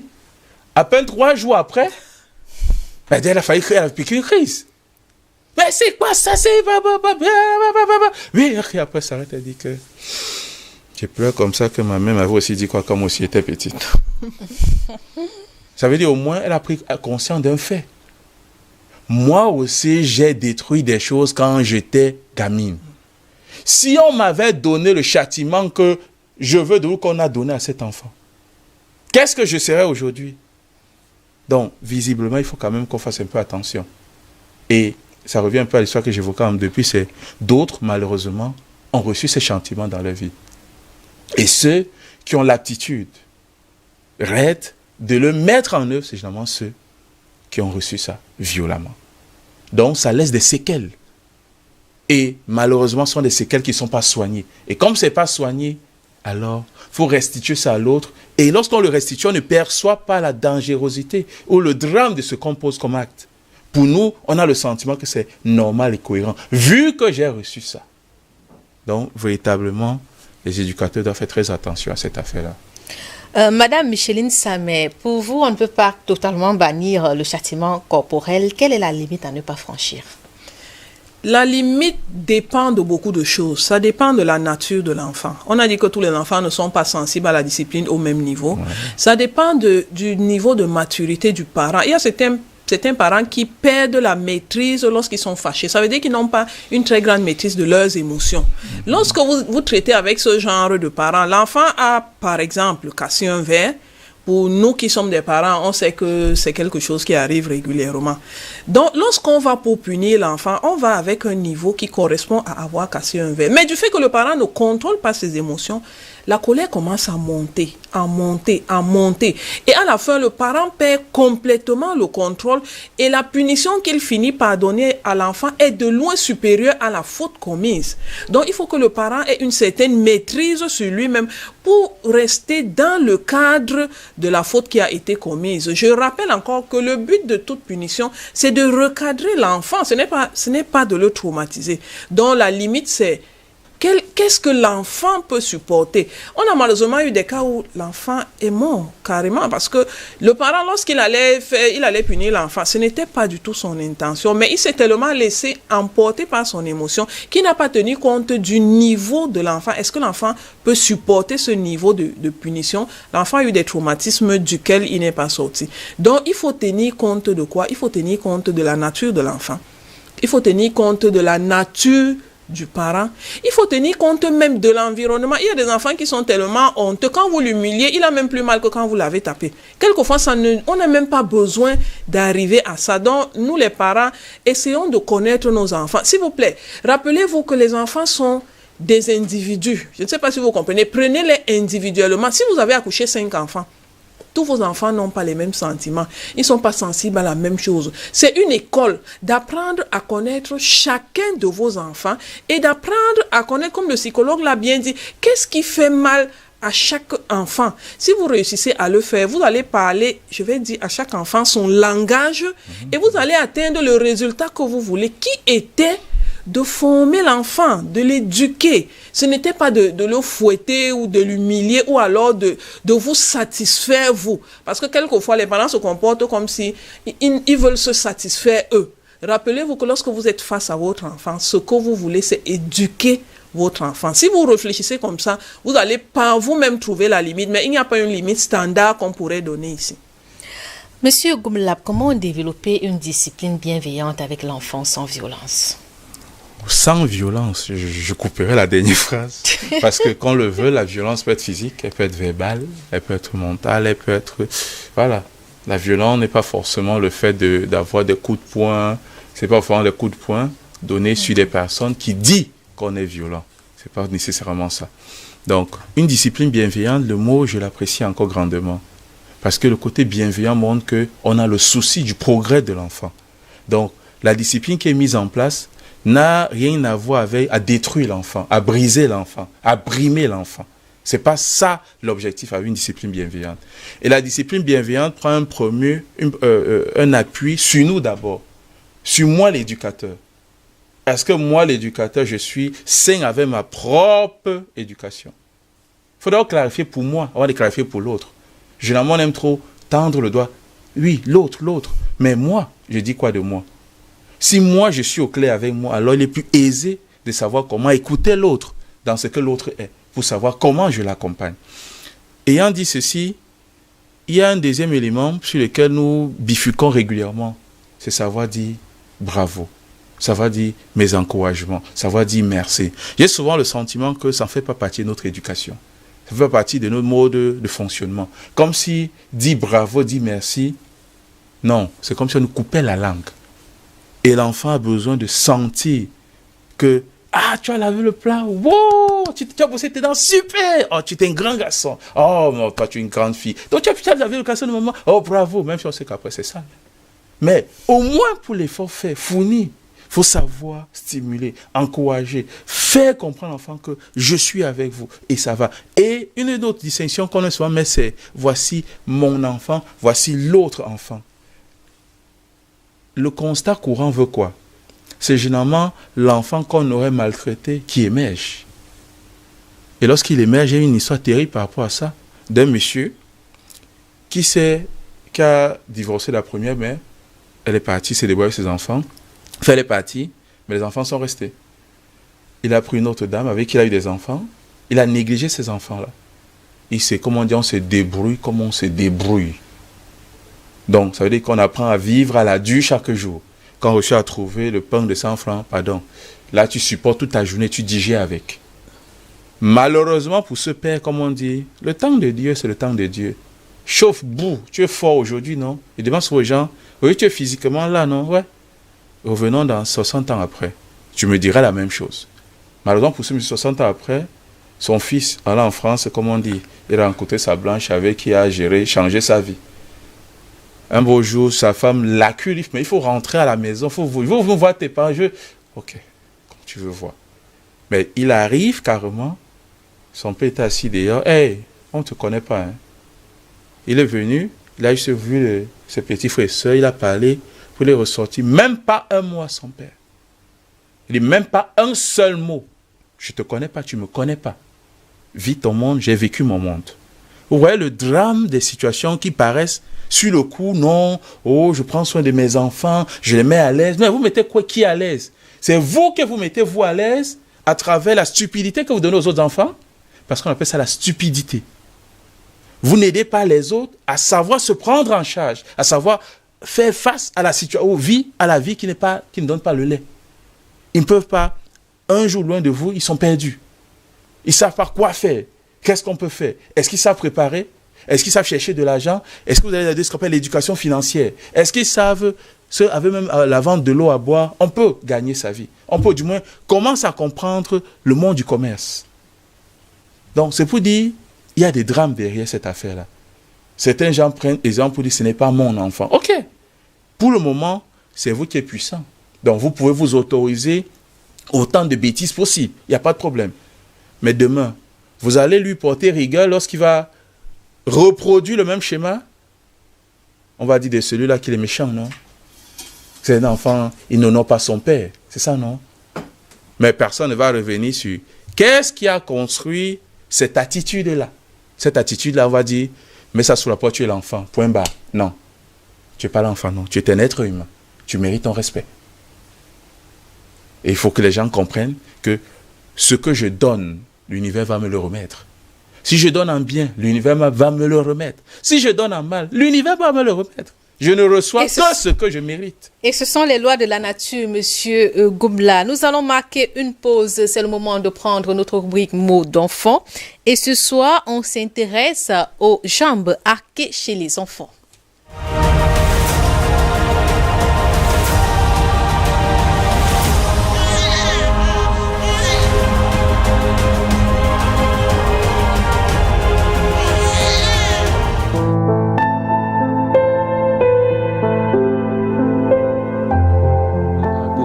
À peine 3 jours après, elle a failli piquer une crise. Mais c'est quoi ça? C'est... Oui, et après ça s'arrête, elle dit que... Je pleure comme ça que ma mère m'avait aussi dit quoi, comme aussi était petite. Ça veut dire au moins, elle a pris conscience d'un fait. Moi aussi, j'ai détruit des choses quand j'étais gamine. Si on m'avait donné le châtiment que je veux de vous qu'on a donné à cet enfant, qu'est-ce que je serais aujourd'hui? Donc, visiblement, il faut quand même qu'on fasse un peu attention. Et ça revient un peu à l'histoire que j'évoquais depuis, c'est d'autres, malheureusement, ont reçu ces châtiments dans leur vie. Et ceux qui ont l'aptitude raide de le mettre en œuvre, c'est généralement ceux qui ont reçu ça violemment. Donc, ça laisse des séquelles. Et malheureusement, ce sont des séquelles qui ne sont pas soignées. Et comme ce n'est pas soigné, alors, il faut restituer ça à l'autre. Et lorsqu'on le restitue, on ne perçoit pas la dangerosité ou le drame de ce qu'on pose comme acte. Pour nous, on a le sentiment que c'est normal et cohérent, vu que j'ai reçu ça. Donc, véritablement, les éducateurs doivent faire très attention à cette affaire-là. Madame Micheline Samet, pour vous, on ne peut pas totalement bannir le châtiment corporel. Quelle est la limite à ne pas franchir? La limite dépend de beaucoup de choses. Ça dépend de la nature de l'enfant. On a dit que tous les enfants ne sont pas sensibles à la discipline au même niveau. Ouais. Ça dépend du niveau de maturité du parent. Il y a certains parents qui perdent la maîtrise lorsqu'ils sont fâchés. Ça veut dire qu'ils n'ont pas une très grande maîtrise de leurs émotions. Lorsque vous traitez avec ce genre de parents, l'enfant a, par exemple, cassé un verre. Pour nous qui sommes des parents, on sait que c'est quelque chose qui arrive régulièrement. Donc, lorsqu'on va pour punir l'enfant, on va avec un niveau qui correspond à avoir cassé un verre. Mais du fait que le parent ne contrôle pas ses émotions, la colère commence à monter, à monter, à monter. Et à la fin, le parent perd complètement le contrôle et la punition qu'il finit par donner à l'enfant est de loin supérieure à la faute commise. Donc, il faut que le parent ait une certaine maîtrise sur lui-même pour rester dans le cadre de la faute qui a été commise. Je rappelle encore que le but de toute punition, c'est de recadrer l'enfant. Ce n'est pas de le traumatiser. Donc, la limite, c'est qu'est-ce que l'enfant peut supporter? On a malheureusement eu des cas où l'enfant est mort, carrément, parce que le parent, lorsqu'il allait punir l'enfant, ce n'était pas du tout son intention, mais il s'est tellement laissé emporter par son émotion qu'il n'a pas tenu compte du niveau de l'enfant. Est-ce que l'enfant peut supporter ce niveau de punition? L'enfant a eu des traumatismes duquel il n'est pas sorti. Donc, il faut tenir compte de quoi? Il faut tenir compte de la nature de l'enfant. Il faut tenir compte de la nature du parent. Il faut tenir compte même de l'environnement. Il y a des enfants qui sont tellement honteux. Quand vous l'humiliez, il a même plus mal que quand vous l'avez tapé. Quelquefois, on n'a même pas besoin d'arriver à ça. Donc, nous les parents, essayons de connaître nos enfants. S'il vous plaît, rappelez-vous que les enfants sont des individus. Je ne sais pas si vous comprenez. Prenez-les individuellement. Si vous avez accouché 5 enfants, tous vos enfants n'ont pas les mêmes sentiments. Ils ne sont pas sensibles à la même chose. C'est une école d'apprendre à connaître chacun de vos enfants et d'apprendre à connaître, comme le psychologue l'a bien dit, qu'est-ce qui fait mal à chaque enfant. Si vous réussissez à le faire, vous allez parler, je vais dire, à chaque enfant son langage et vous allez atteindre le résultat que vous voulez, qui était de former l'enfant, de l'éduquer. Ce n'était pas de le fouetter ou de l'humilier ou alors de vous satisfaire, vous. Parce que quelquefois, les parents se comportent comme si ils veulent se satisfaire eux. Rappelez-vous que lorsque vous êtes face à votre enfant, ce que vous voulez, c'est éduquer votre enfant. Si vous réfléchissez comme ça, vous allez par vous-même trouver la limite, mais il n'y a pas une limite standard qu'on pourrait donner ici. Monsieur Goumlab, comment développer une discipline bienveillante avec l'enfant sans violence? Sans violence, je couperai la dernière phrase. Parce que quand on le veut, la violence peut être physique, elle peut être verbale, elle peut être mentale, elle peut être... Voilà. La violence n'est pas forcément le fait d'avoir des coups de poing. C'est pas forcément des coups de poing donnés sur des personnes qui disent qu'on est violent. C'est pas nécessairement ça. Donc, une discipline bienveillante, le mot, je l'apprécie encore grandement. Parce que le côté bienveillant montre qu'on a le souci du progrès de l'enfant. Donc, la discipline qui est mise en place n'a rien à voir avec à détruire l'enfant, à briser l'enfant, à brimer l'enfant. C'est pas ça l'objectif avec une discipline bienveillante. Et la discipline bienveillante prend un appui sur nous d'abord, sur moi l'éducateur. Est-ce que moi l'éducateur, je suis sain avec ma propre éducation? Il faudra clarifier pour moi avant de clarifier pour l'autre. Généralement, on aime trop tendre le doigt. Oui, l'autre. Mais moi, je dis quoi de moi? Si moi, je suis au clair avec moi, alors il est plus aisé de savoir comment écouter l'autre dans ce que l'autre est, pour savoir comment je l'accompagne. Ayant dit ceci, il y a un deuxième élément sur lequel nous bifurquons régulièrement. C'est savoir dire bravo, savoir dire mes encouragements, savoir dire merci. J'ai souvent le sentiment que ça ne fait pas partie de notre éducation. Ça fait partie de notre mode de fonctionnement. Comme si dire bravo, dire merci, non, c'est comme si on nous coupait la langue. Et l'enfant a besoin de sentir que, ah, tu as lavé le plat, wow, tu as bossé tes dents, super, oh, tu es un grand garçon, oh, non, toi tu es une grande fille, donc tu as lavé le casson de maman, oh, bravo, même si on sait qu'après c'est ça. Mais au moins pour l'effort fait, fourni, il faut savoir stimuler, encourager, faire comprendre à l'enfant que je suis avec vous et ça va. Et une autre distinction qu'on a souvent met, c'est voici mon enfant, voici l'autre enfant. Le constat courant veut quoi? C'est généralement l'enfant qu'on aurait maltraité qui émerge. Et lorsqu'il émerge, il y a une histoire terrible par rapport à ça, d'un monsieur qui a divorcé la première mère, elle est partie, s'est débrouillée avec ses enfants, elle est partie, mais les enfants sont restés. Il a pris une autre dame avec qui il a eu des enfants, il a négligé ces enfants-là. Il sait, comment on dit, on se débrouille comme on se débrouille. Donc, ça veut dire qu'on apprend à vivre à la dure chaque jour. Quand on réussit à trouver le pain de 100 francs, pardon, là, tu supportes toute ta journée, tu digères avec. Malheureusement, pour ce père, comme on dit, le temps de Dieu, c'est le temps de Dieu. Chauffe-boue, tu es fort aujourd'hui, non? Il demande aux gens, oui, tu es physiquement là, non? Ouais. Revenons dans 60 ans après. Tu me diras la même chose. Malheureusement, pour ce monsieur, 60 ans après, son fils, allant en France, comme on dit, il a rencontré sa blanche avec qui a géré, changé sa vie. Un beau jour, sa femme l'accuse, mais il faut rentrer à la maison, il faut voir tes parents. Ok, comme tu veux voir. Mais il arrive carrément, son père est assis dehors, hey, on ne te connaît pas. Hein. Il est venu, il a juste vu ses petits frères et sœurs, il a parlé, puis il est ressorti, même pas un mot à son père. Il dit même pas un seul mot. Je ne te connais pas, tu ne me connais pas. Vis ton monde, j'ai vécu mon monde. Vous voyez le drame des situations qui paraissent sur le coup, non, oh, je prends soin de mes enfants, je les mets à l'aise. Mais vous mettez quoi qui est à l'aise? C'est vous que vous mettez vous à l'aise à travers la stupidité que vous donnez aux autres enfants, parce qu'on appelle ça la stupidité. Vous n'aidez pas les autres à savoir se prendre en charge, à savoir faire face à la situation, à la vie qui ne donne pas le lait. Ils ne peuvent pas, un jour loin de vous, ils sont perdus. Ils ne savent pas quoi faire. Qu'est-ce qu'on peut faire? Est-ce qu'ils savent préparer? Est-ce qu'ils savent chercher de l'argent? Est-ce que vous avez ce qu'on appelle l'éducation financière? Est-ce qu'ils savent, avec même la vente de l'eau à boire, on peut gagner sa vie. On peut du moins commencer à comprendre le monde du commerce. Donc c'est pour dire, il y a des drames derrière cette affaire-là. Certains gens prennent exemple pour dire, ce n'est pas mon enfant. Ok, pour le moment, c'est vous qui êtes puissant. Donc vous pouvez vous autoriser autant de bêtises possible. Il n'y a pas de problème. Mais demain, vous allez lui porter rigueur lorsqu'il va reproduire le même schéma. On va dire de celui-là qu'il est méchant, non? C'est un enfant, il n'honore pas son père. C'est ça, non? Mais personne ne va revenir sur qu'est-ce qui a construit cette attitude-là. Cette attitude-là, on va dire, mets ça sous la porte, tu es l'enfant. Point barre. Non. Tu n'es pas l'enfant, non. Tu es un être humain. Tu mérites ton respect. Et il faut que les gens comprennent que ce que je donne, l'univers va me le remettre. Si je donne en bien, l'univers va me le remettre. Si je donne en mal, l'univers va me le remettre. Je ne reçois que ce que je mérite. Et ce sont les lois de la nature, monsieur Goumbla. Nous allons marquer une pause. C'est le moment de prendre notre rubrique mots d'enfant. Et ce soir, on s'intéresse aux jambes arquées chez les enfants.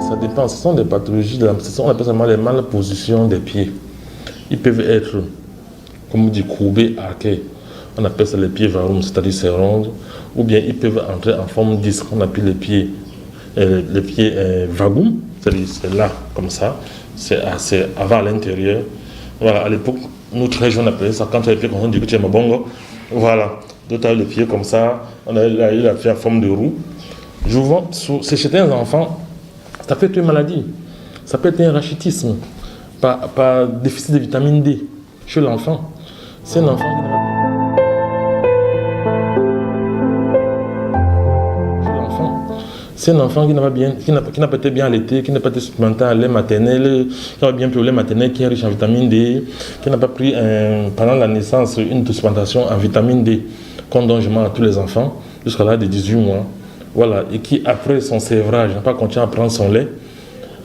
Ça dépend, ce sont des pathologies, on appelle ça les malpositions des pieds. Ils peuvent être, comme on dit, courbés, arqués. On appelle ça les pieds varum, c'est-à-dire c'est rond. Ou bien ils peuvent entrer en forme disque, on appelle les pieds vagum, c'est là, comme ça. C'est avant à l'intérieur. Voilà, à l'époque, nous très jeunes, on appelait ça, quand tu as les pieds comme ça, on dit que tu es mabongo. Voilà, d'autres les pieds comme ça, il a fait en forme de roue. Je vois, c'est chez un enfant. Ça peut être une maladie, ça peut être un rachitisme, par déficit de vitamine D chez l'enfant. C'est un enfant qui n'a pas été bien allaité, qui n'a pas été supplémenté à lait maternel, qui n'a pas bien pris le lait maternel, qui est riche en vitamine D, qui n'a pas pris pendant la naissance une supplémentation en vitamine D qu'on donne à tous les enfants jusqu'à l'âge de 18 mois. Voilà, et qui après son sévrage n'a pas continué à prendre son lait,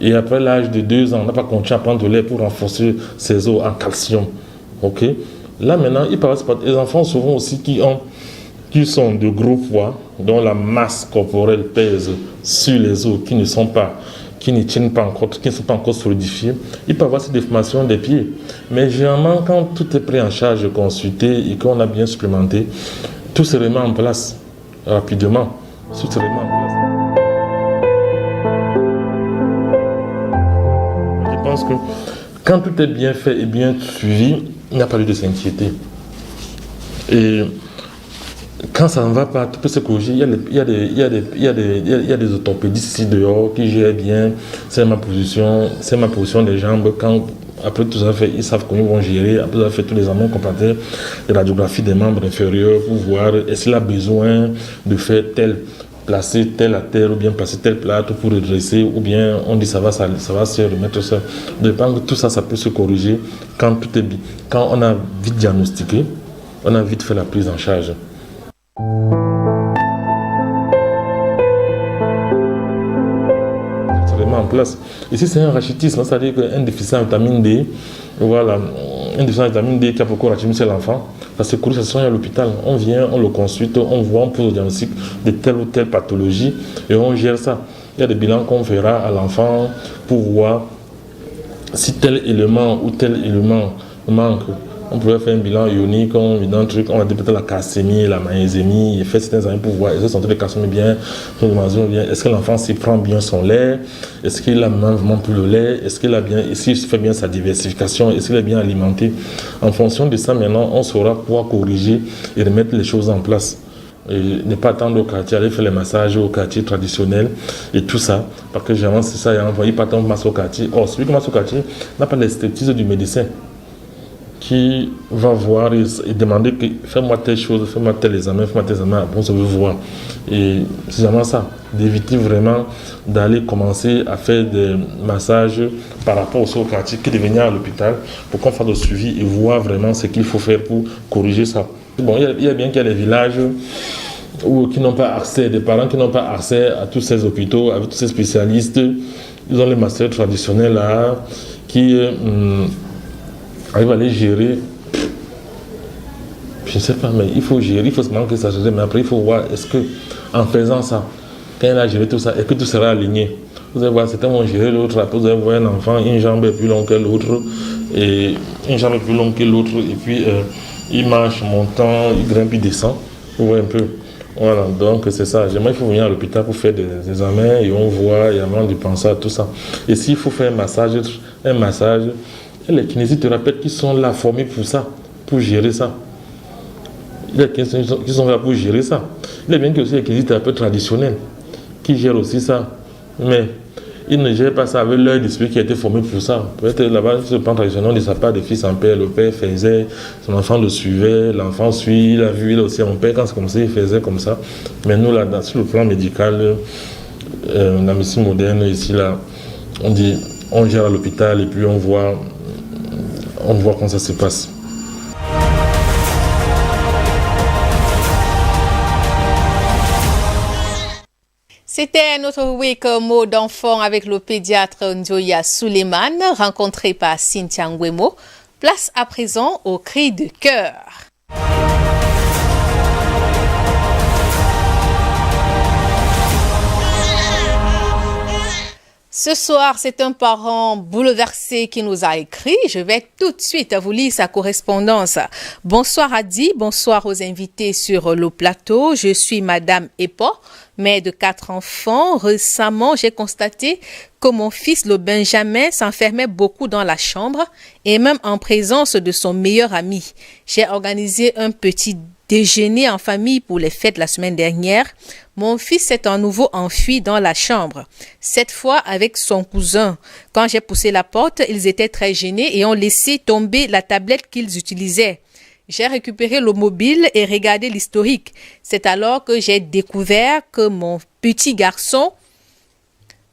et après l'âge de 2 ans n'a pas continué à prendre le lait pour renforcer ses os en calcium. Ok. Là maintenant, il paraît que les enfants souvent aussi qui sont de gros poids, dont la masse corporelle pèse sur les os, qui ne tiennent pas encore, qui ne sont pas encore solidifiés, il peut avoir ces déformations des pieds. Mais généralement, quand tout est pris en charge, consulté et qu'on a bien supplémenté, tout se remet en place rapidement. Tout se remet en place. Je pense que quand tout est bien fait et bien suivi, il n'y a pas lieu de s'inquiéter. Et quand ça ne va pas, tout peut se corriger. Il y a des orthopédistes ici dehors qui gèrent bien. C'est ma position des jambes. Quand après tout ça fait, ils savent comment ils vont gérer. Après ça fait tous les examens complémentaires de radiographie des membres inférieurs pour voir est-ce qu'il a besoin de faire placer tel à terre ou bien placer tel plâtre pour redresser, ou bien on dit ça va se remettre ça. Dépend que tout ça, ça peut se corriger quand tout est bien. Quand on a vite diagnostiqué, on a vite fait la prise en charge. C'est vraiment en place. Ici, c'est un rachitisme, c'est-à-dire qu'un déficit en vitamine D, voilà, un déficit en vitamine D qui a beaucoup rachitisme chez l'enfant, ça se corrige, ça se soigne à l'hôpital. On vient, on le consulte, on voit, on pose le diagnostic de telle ou telle pathologie et on gère ça. Il y a des bilans qu'on fera à l'enfant pour voir si tel élément ou tel élément manque. On pourrait faire un bilan ionique, on va dire peut-être la calcémie, la magnésémie, et faire certains examens pour voir est-ce que santé de calcium est bien, est-ce que l'enfant s'y prend bien son lait, est-ce qu'il a vraiment plus le lait, est-ce qu'il fait bien sa diversification, est-ce qu'il est bien alimenté. En fonction de ça, maintenant, on saura pouvoir corriger et remettre les choses en place. Et ne pas attendre au quartier, aller faire les massages au quartier traditionnel et tout ça, parce que généralement c'est ça, il y a envoyé pas tant de masse au quartier. Or, celui qui masse au quartier n'a pas l'expertise du médecin, qui va voir et demander que fais-moi telle chose, fais-moi tel examen, bon, ça veut voir. Et c'est vraiment ça, d'éviter vraiment d'aller commencer à faire des massages par rapport au quartier, que de venir à l'hôpital pour qu'on fasse le suivi et voir vraiment ce qu'il faut faire pour corriger ça. Bon, il y a bien qu'il y a des villages qui n'ont pas accès, des parents qui n'ont pas accès à tous ces hôpitaux, avec tous ces spécialistes. Ils ont les masters traditionnels là, qui arrive à les gérer. Je ne sais pas, mais il faut gérer, il faut se manquer ça, mais après il faut voir, est-ce que en faisant ça, quand il a géré tout ça, est-ce que tout sera aligné? Vous allez voir, certains vont gérer l'autre, après vous allez voir un enfant, une jambe est plus longue que l'autre, et une jambe est plus longue que l'autre, et puis il marche montant, il grimpe, il descend, vous voyez un peu. Voilà, donc c'est ça. J'aimerais qu'il faut venir à l'hôpital pour faire des examens, et on voit, et avant de penser à tout ça. Et s'il faut faire un massage, il y a les kinésithérapeutes qui sont là, formés pour ça, pour gérer ça. Il y a qui sont là pour gérer ça. Il y a bien qu'il y a aussi les kinésithérapeutes traditionnels qui gèrent aussi ça. Mais ils ne gèrent pas ça avec leur esprit qui a été formé pour ça. Peut-être là-bas, ce plan traditionnel, on ne sait pas des fils en père. Le père faisait, son enfant le suivait, l'enfant suit, il a vu, il a aussi en père. Quand c'est comme ça, il faisait comme ça. Mais nous, là, sur le plan médical, la médecine moderne, ici, là, on dit, on gère à l'hôpital et puis on voit comment ça se passe. C'était notre week mot d'enfant avec le pédiatre Njoya Suleiman, rencontré par Cynthia Nguemo. Place à présent au cri de cœur. Ce soir, c'est un parent bouleversé qui nous a écrit. Je vais tout de suite vous lire sa correspondance. Bonsoir Adi, bonsoir aux invités sur le plateau. Je suis Madame Epo, mère de 4 enfants. Récemment, j'ai constaté que mon fils, le Benjamin, s'enfermait beaucoup dans la chambre et même en présence de son meilleur ami. J'ai organisé un petit déjeuner en famille pour les fêtes la semaine dernière. Mon fils s'est à nouveau enfui dans la chambre, cette fois avec son cousin. Quand j'ai poussé la porte, ils étaient très gênés et ont laissé tomber la tablette qu'ils utilisaient. J'ai récupéré le mobile et regardé l'historique. C'est alors que j'ai découvert que mon petit garçon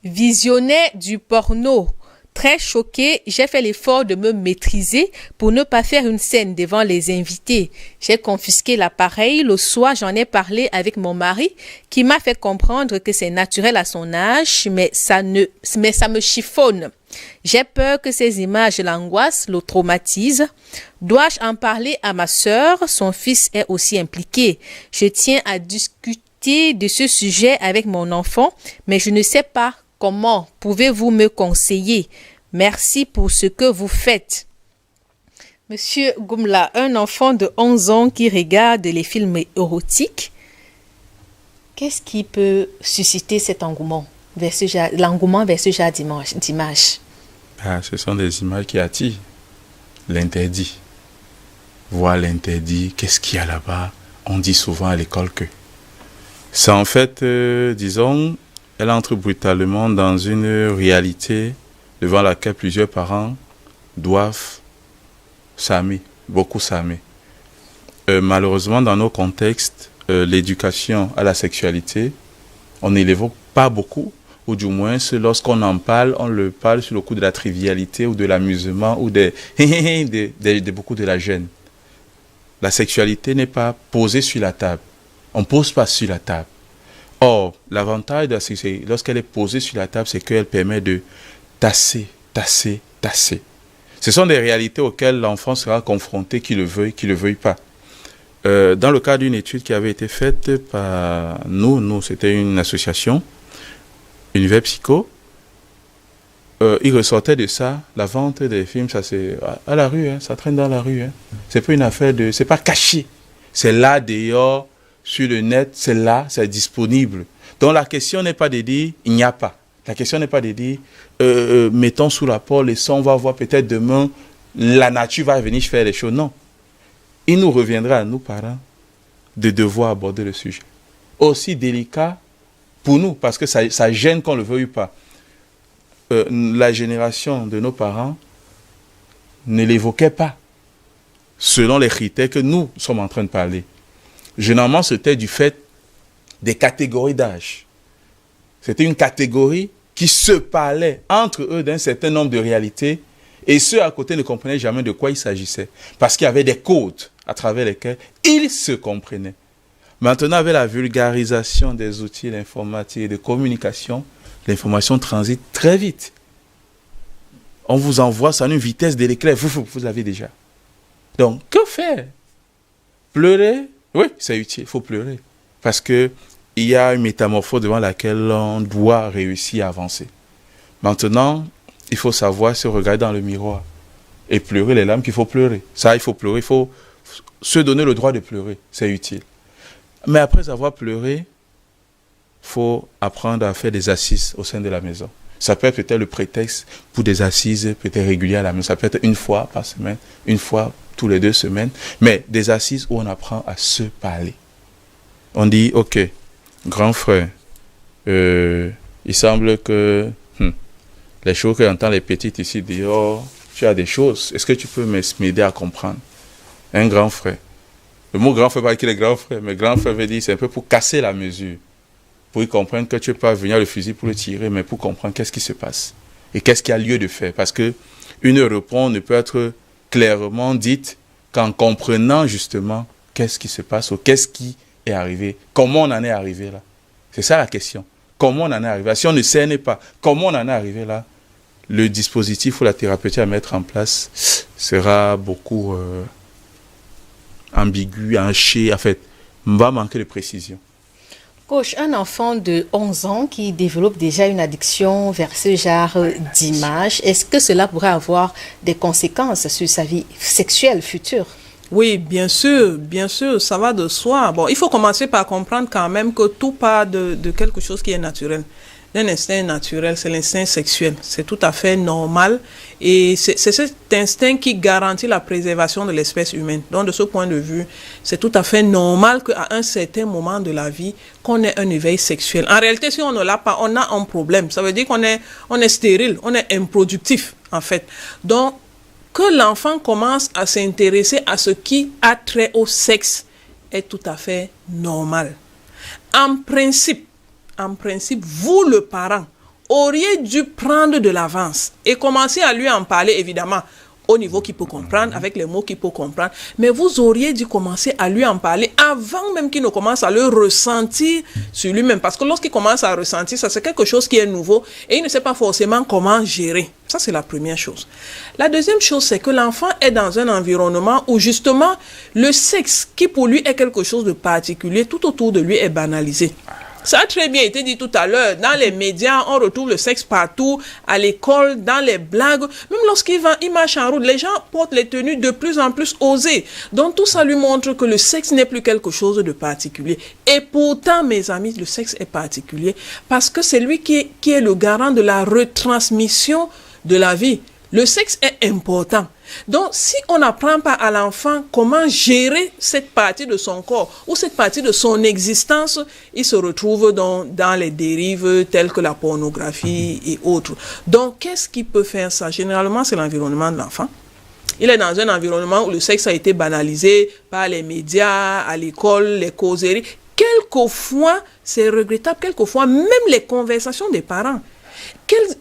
visionnait du porno. Très choquée, j'ai fait l'effort de me maîtriser pour ne pas faire une scène devant les invités. J'ai confisqué l'appareil. Le soir, j'en ai parlé avec mon mari qui m'a fait comprendre que c'est naturel à son âge, mais ça me chiffonne. J'ai peur que ces images l'angoissent, le traumatisent. Dois-je en parler à ma sœur? Son fils est aussi impliqué. Je tiens à discuter de ce sujet avec mon enfant, mais je ne sais pas comment. Pouvez-vous me conseiller? Merci pour ce que vous faites. Monsieur Goumla, un enfant de 11 ans qui regarde les films érotiques, qu'est-ce qui peut susciter cet engouement vers ce genre d'images? Ce sont des images qui attirent l'interdit. Voir l'interdit, qu'est-ce qu'il y a là-bas? On dit souvent à l'école que. C'est en fait, disons, elle entre brutalement dans une réalité devant laquelle plusieurs parents doivent s'armer, beaucoup s'armer. Malheureusement, dans nos contextes, l'éducation à la sexualité, on n'élève pas beaucoup, ou du moins, lorsqu'on en parle, on le parle sur le coup de la trivialité ou de l'amusement ou de beaucoup de la gêne. La sexualité n'est pas posée sur la table. On ne pose pas sur la table. Or, l'avantage de la sexualité, lorsqu'elle est posée sur la table, c'est qu'elle permet de tasser. Ce sont des réalités auxquelles l'enfant sera confronté, qu'il le veuille pas. Dans le cadre d'une étude qui avait été faite par nous c'était une association, Univers Psycho, il ressortait de ça, la vente des films, ça c'est à la rue, ça traîne dans la rue. C'est pas une affaire c'est pas caché. C'est là dehors, sur le net, c'est là, c'est disponible. Donc la question n'est pas de dire, il n'y a pas. La question n'est pas de dire, mettons sous la porte, laissons, on va voir peut-être demain, la nature va venir faire les choses. Non. Il nous reviendra à nous, parents, de devoir aborder le sujet. Aussi délicat pour nous, parce que ça gêne qu'on ne le veuille pas. La génération de nos parents ne l'évoquait pas, selon les critères que nous sommes en train de parler. Généralement, c'était du fait des catégories d'âge. C'était une catégorie qui se parlait entre eux d'un certain nombre de réalités et ceux à côté ne comprenaient jamais de quoi il s'agissait. Parce qu'il y avait des codes à travers lesquels ils se comprenaient. Maintenant, avec la vulgarisation des outils d'informatique et de communication, l'information transite très vite. On vous envoie ça à une vitesse de l'éclair. Vous l'avez déjà. Donc, que faire? Pleurer? Oui, c'est utile, il faut pleurer. Parce qu'il y a une métamorphose devant laquelle on doit réussir à avancer. Maintenant, il faut savoir se regarder dans le miroir et pleurer les larmes qu'il faut pleurer. Ça, il faut pleurer, il faut se donner le droit de pleurer, c'est utile. Mais après avoir pleuré, il faut apprendre à faire des assises au sein de la maison. Ça peut être peut-être le prétexte pour des assises peut-être régulières à la maison. Ça peut être une fois par semaine, une fois tous les 2 semaines, mais des assises où on apprend à se parler. On dit, ok, grand frère, il semble que Les choses que j'entends les petites ici dire, oh, tu as des choses, est-ce que tu peux m'aider à comprendre? Un grand frère. Le mot grand frère, pas qu'il est grand frère, mais grand frère veut dire, c'est un peu pour casser la mesure. Pour y comprendre que tu ne peux pas venir le fusil pour le tirer, mais pour comprendre qu'est-ce qui se passe. Et qu'est-ce qu'il y a lieu de faire. Parce que une réponse ne peut être clairement dite qu'en comprenant justement qu'est-ce qui se passe ou qu'est-ce qui est arrivé. Comment on en est arrivé là. C'est ça la question. Comment on en est arrivé là. Si on ne sait pas comment on en est arrivé là, le dispositif ou la thérapeutique à mettre en place sera beaucoup ambigu, hanché. En fait, on va manquer de précision. Coach, un enfant de 11 ans qui développe déjà une addiction vers ce genre d'images, est-ce que cela pourrait avoir des conséquences sur sa vie sexuelle future? Oui, bien sûr, ça va de soi. Bon, il faut commencer par comprendre quand même que tout part de quelque chose qui est naturel. D'un instinct naturel, c'est l'instinct sexuel. C'est tout à fait normal et c'est cet instinct qui garantit la préservation de l'espèce humaine. Donc, de ce point de vue, c'est tout à fait normal qu'à un certain moment de la vie, qu'on ait un éveil sexuel. En réalité, si on ne l'a pas, on a un problème. Ça veut dire qu'on est stérile, on est improductif, en fait. Donc, que l'enfant commence à s'intéresser à ce qui a trait au sexe est tout à fait normal. En principe, vous, le parent, auriez dû prendre de l'avance et commencer à lui en parler, évidemment, au niveau qu'il peut comprendre, avec les mots qu'il peut comprendre. Mais vous auriez dû commencer à lui en parler avant même qu'il ne commence à le ressentir sur lui-même. Parce que lorsqu'il commence à ressentir ça, c'est quelque chose qui est nouveau et il ne sait pas forcément comment gérer. Ça, c'est la première chose. La deuxième chose, c'est que l'enfant est dans un environnement où justement le sexe, qui pour lui est quelque chose de particulier, tout autour de lui est banalisé. Ça a très bien été dit tout à l'heure. Dans les médias, on retrouve le sexe partout, à l'école, dans les blagues. Même lorsqu'il marche en route, les gens portent les tenues de plus en plus osées. Donc tout ça lui montre que le sexe n'est plus quelque chose de particulier. Et pourtant, mes amis, le sexe est particulier parce que c'est lui qui est le garant de la retransmission de la vie. Le sexe est important. Donc, si on n'apprend pas à l'enfant comment gérer cette partie de son corps ou cette partie de son existence, il se retrouve dans les dérives telles que la pornographie et autres. Donc, qu'est-ce qui peut faire ça? Généralement, c'est l'environnement de l'enfant. Il est dans un environnement où le sexe a été banalisé par les médias, à l'école, les causeries. Quelquefois, c'est regrettable, quelquefois, même les conversations des parents.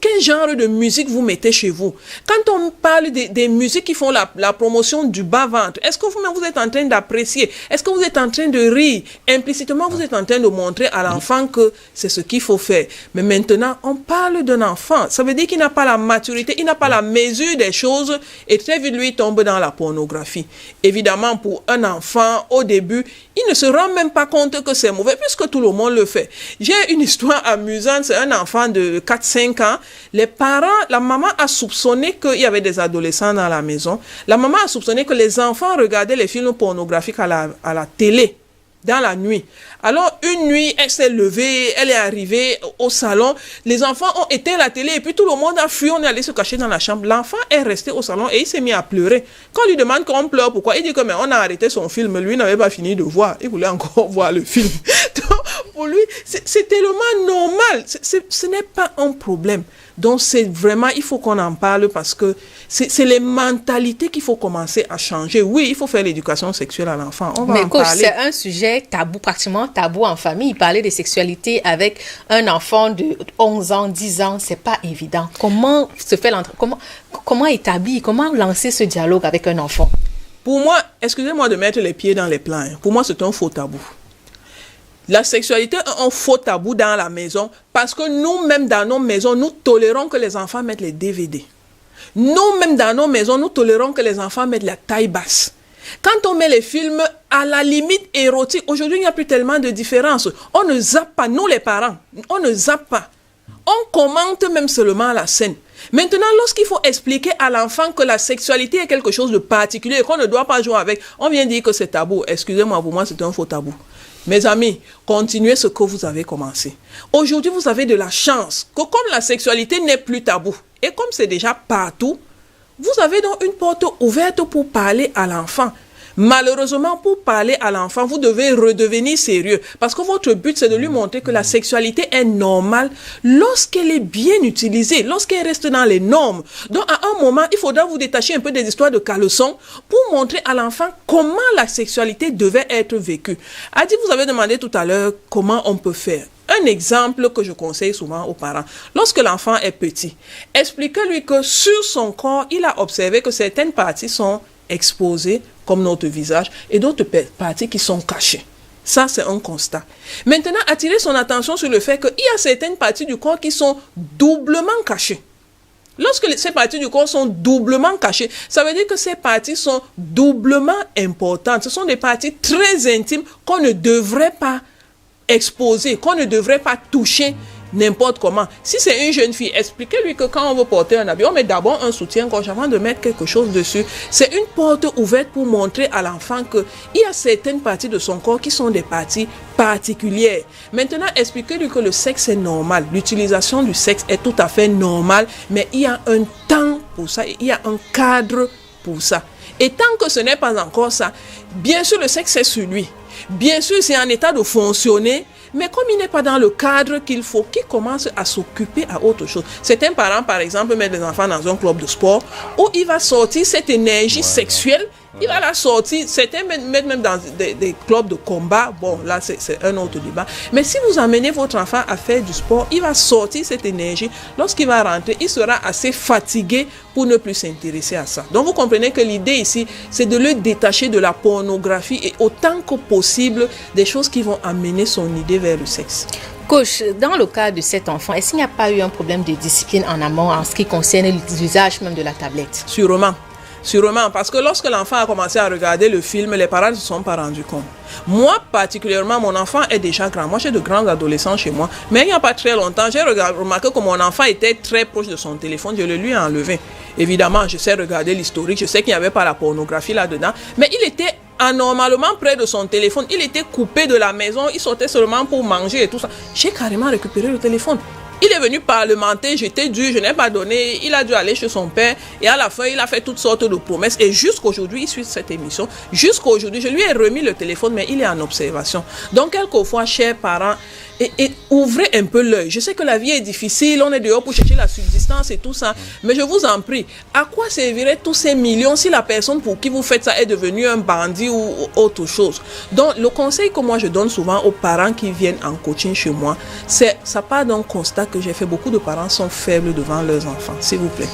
Quel genre de musique vous mettez chez vous? Quand on parle des musiques qui font la promotion du bas-ventre, est-ce que vous-même vous êtes en train d'apprécier? Est-ce que vous êtes en train de rire? Implicitement, vous êtes en train de montrer à l'enfant que c'est ce qu'il faut faire. Mais maintenant, on parle d'un enfant. Ça veut dire qu'il n'a pas la maturité, il n'a pas la mesure des choses et très vite, lui, il tombe dans la pornographie. Évidemment, pour un enfant, au début, il ne se rend même pas compte que c'est mauvais puisque tout le monde le fait. J'ai une histoire amusante, c'est un enfant de 4-5 ans. Les parents, la maman a soupçonné qu'il y avait des adolescents dans la maison. La maman a soupçonné que les enfants regardaient les films pornographiques à la télé, dans la nuit. Alors, une nuit, elle s'est levée, elle est arrivée au salon. Les enfants ont éteint la télé et puis tout le monde a fui, on est allé se cacher dans la chambre. L'enfant est resté au salon et il s'est mis à pleurer. Quand on lui demande qu'on pleure, pourquoi? Il dit que mais on a arrêté son film. Lui n'avait pas fini de voir. Il voulait encore voir le film. Donc, pour lui, c'est tellement normal. Ce n'est pas un problème. Donc, c'est vraiment, il faut qu'on en parle parce que c'est les mentalités qu'il faut commencer à changer. Oui, il faut faire l'éducation sexuelle à l'enfant. On va en coach, parler. C'est un sujet tabou, pratiquement tabou en famille. Parler de sexualité avec un enfant de 11 ans, 10 ans, c'est pas évident. Comment se fait comment établir, comment lancer ce dialogue avec un enfant? Pour moi, excusez-moi de mettre les pieds dans les plats. Pour moi, c'est un faux tabou. La sexualité est un faux tabou dans la maison parce que nous-mêmes dans nos maisons, nous tolérons que les enfants mettent les DVD. Nous-mêmes dans nos maisons, nous tolérons que les enfants mettent la taille basse. Quand on met les films à la limite érotique, aujourd'hui il n'y a plus tellement de différence. On ne zappe pas, nous les parents, on ne zappe pas. On commente même seulement la scène. Maintenant, lorsqu'il faut expliquer à l'enfant que la sexualité est quelque chose de particulier et qu'on ne doit pas jouer avec, on vient dire que c'est tabou. Excusez-moi, pour moi c'est un faux tabou. Mes amis, continuez ce que vous avez commencé. Aujourd'hui, vous avez de la chance que comme la sexualité n'est plus tabou et comme c'est déjà partout, vous avez donc une porte ouverte pour parler à l'enfant. Malheureusement, pour parler à l'enfant, vous devez redevenir sérieux parce que votre but, c'est de lui montrer que la sexualité est normale lorsqu'elle est bien utilisée, lorsqu'elle reste dans les normes. Donc, à un moment, il faudra vous détacher un peu des histoires de caleçon pour montrer à l'enfant comment la sexualité devait être vécue. Adi, vous avez demandé tout à l'heure comment on peut faire. Un exemple que je conseille souvent aux parents. Lorsque l'enfant est petit, expliquez-lui que sur son corps, il a observé que certaines parties sont exposées, comme notre visage, et d'autres parties qui sont cachées. Ça, c'est un constat. Maintenant, attirer son attention sur le fait qu'il y a certaines parties du corps qui sont doublement cachées. Lorsque ces parties du corps sont doublement cachées, ça veut dire que ces parties sont doublement importantes. Ce sont des parties très intimes qu'on ne devrait pas exposer, qu'on ne devrait pas toucher n'importe comment. Si c'est une jeune fille, expliquez-lui que quand on veut porter un habit, on met d'abord un soutien-gorge avant de mettre quelque chose dessus. C'est une porte ouverte pour montrer à l'enfant qu'il y a certaines parties de son corps qui sont des parties particulières. Maintenant, expliquez-lui que le sexe est normal. L'utilisation du sexe est tout à fait normale, mais il y a un temps pour ça, il y a un cadre pour ça. Et tant que ce n'est pas encore ça, bien sûr, le sexe est sur lui. Bien sûr, c'est en état de fonctionner, mais comme il n'est pas dans le cadre qu'il faut, qu'il commence à s'occuper à autre chose. Certains parents, par exemple, mettent les enfants dans un club de sport où il va sortir cette énergie sexuelle, il va la sortir. Certains mettent même dans des clubs de combat. Bon, là, c'est un autre débat. Mais si vous amenez votre enfant à faire du sport, il va sortir cette énergie. Lorsqu'il va rentrer, il sera assez fatigué pour ne plus s'intéresser à ça. Donc, vous comprenez que l'idée ici, c'est de le détacher de la pornographie et autant que possible des choses qui vont amener son idée vers le sexe. Coach, dans le cas de cet enfant, est-ce qu'il n'y a pas eu un problème de discipline en amont en ce qui concerne l'usage même de la tablette? Sûrement, parce que lorsque l'enfant a commencé à regarder le film, les parents ne se sont pas rendus compte. Moi, particulièrement, mon enfant est déjà grand. Moi, j'ai de grands adolescents chez moi. Mais il n'y a pas très longtemps, j'ai remarqué que mon enfant était très proche de son téléphone. Je le lui ai enlevé. Évidemment, je sais regarder l'historique. Je sais qu'il n'y avait pas la pornographie là-dedans. Mais il était anormalement près de son téléphone. Il était coupé de la maison. Il sortait seulement pour manger et tout ça. J'ai carrément récupéré le téléphone. Il est venu parlementer, j'étais dur, je n'ai pas donné, il a dû aller chez son père et à la fin, il a fait toutes sortes de promesses et jusqu'aujourd'hui, il suit cette émission. Jusqu'aujourd'hui, je lui ai remis le téléphone, mais il est en observation. Donc, quelquefois, chers parents, et ouvrez un peu l'œil. Je sais que la vie est difficile, on est dehors pour chercher la subsistance et tout ça, mais je vous en prie, à quoi serviraient tous ces millions si la personne pour qui vous faites ça est devenue un bandit ou autre chose? Donc, le conseil que moi je donne souvent aux parents qui viennent en coaching chez moi, ça part d'un constat que j'ai fait. Beaucoup de parents sont faibles devant leurs enfants, s'il vous plaît.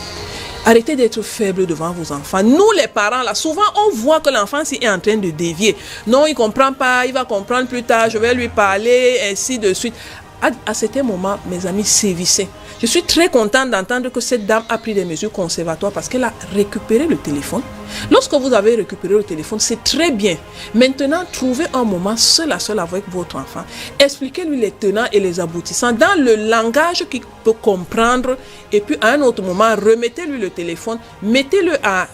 Arrêtez d'être faible devant vos enfants. Nous, les parents, là, souvent, on voit que l'enfant est en train de dévier. Non, il ne comprend pas, il va comprendre plus tard, je vais lui parler, ainsi de suite. À certains moments, mes amis, sévissaient. Je suis très contente d'entendre que cette dame a pris des mesures conservatoires parce qu'elle a récupéré le téléphone. Lorsque vous avez récupéré le téléphone, c'est très bien. Maintenant, trouvez un moment seul à seul avec votre enfant. Expliquez-lui les tenants et les aboutissants dans le langage qu'il peut comprendre. Et puis, à un autre moment, remettez-lui le téléphone. Mettez-le à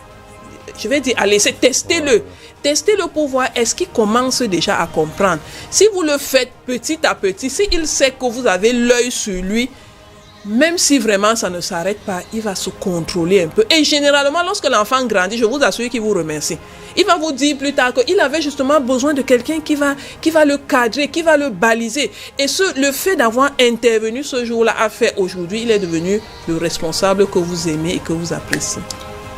laisser, testez-le. Testez-le pour voir est-ce qu'il commence déjà à comprendre. Si vous le faites petit à petit, s'il sait que vous avez l'œil sur lui, même si vraiment ça ne s'arrête pas, il va se contrôler un peu. Et généralement, lorsque l'enfant grandit, je vous assure qu'il vous remercie. Il va vous dire plus tard qu'il avait justement besoin de quelqu'un qui va le cadrer, qui va le baliser. Et le fait d'avoir intervenu ce jour-là a fait aujourd'hui, il est devenu le responsable que vous aimez et que vous appréciez.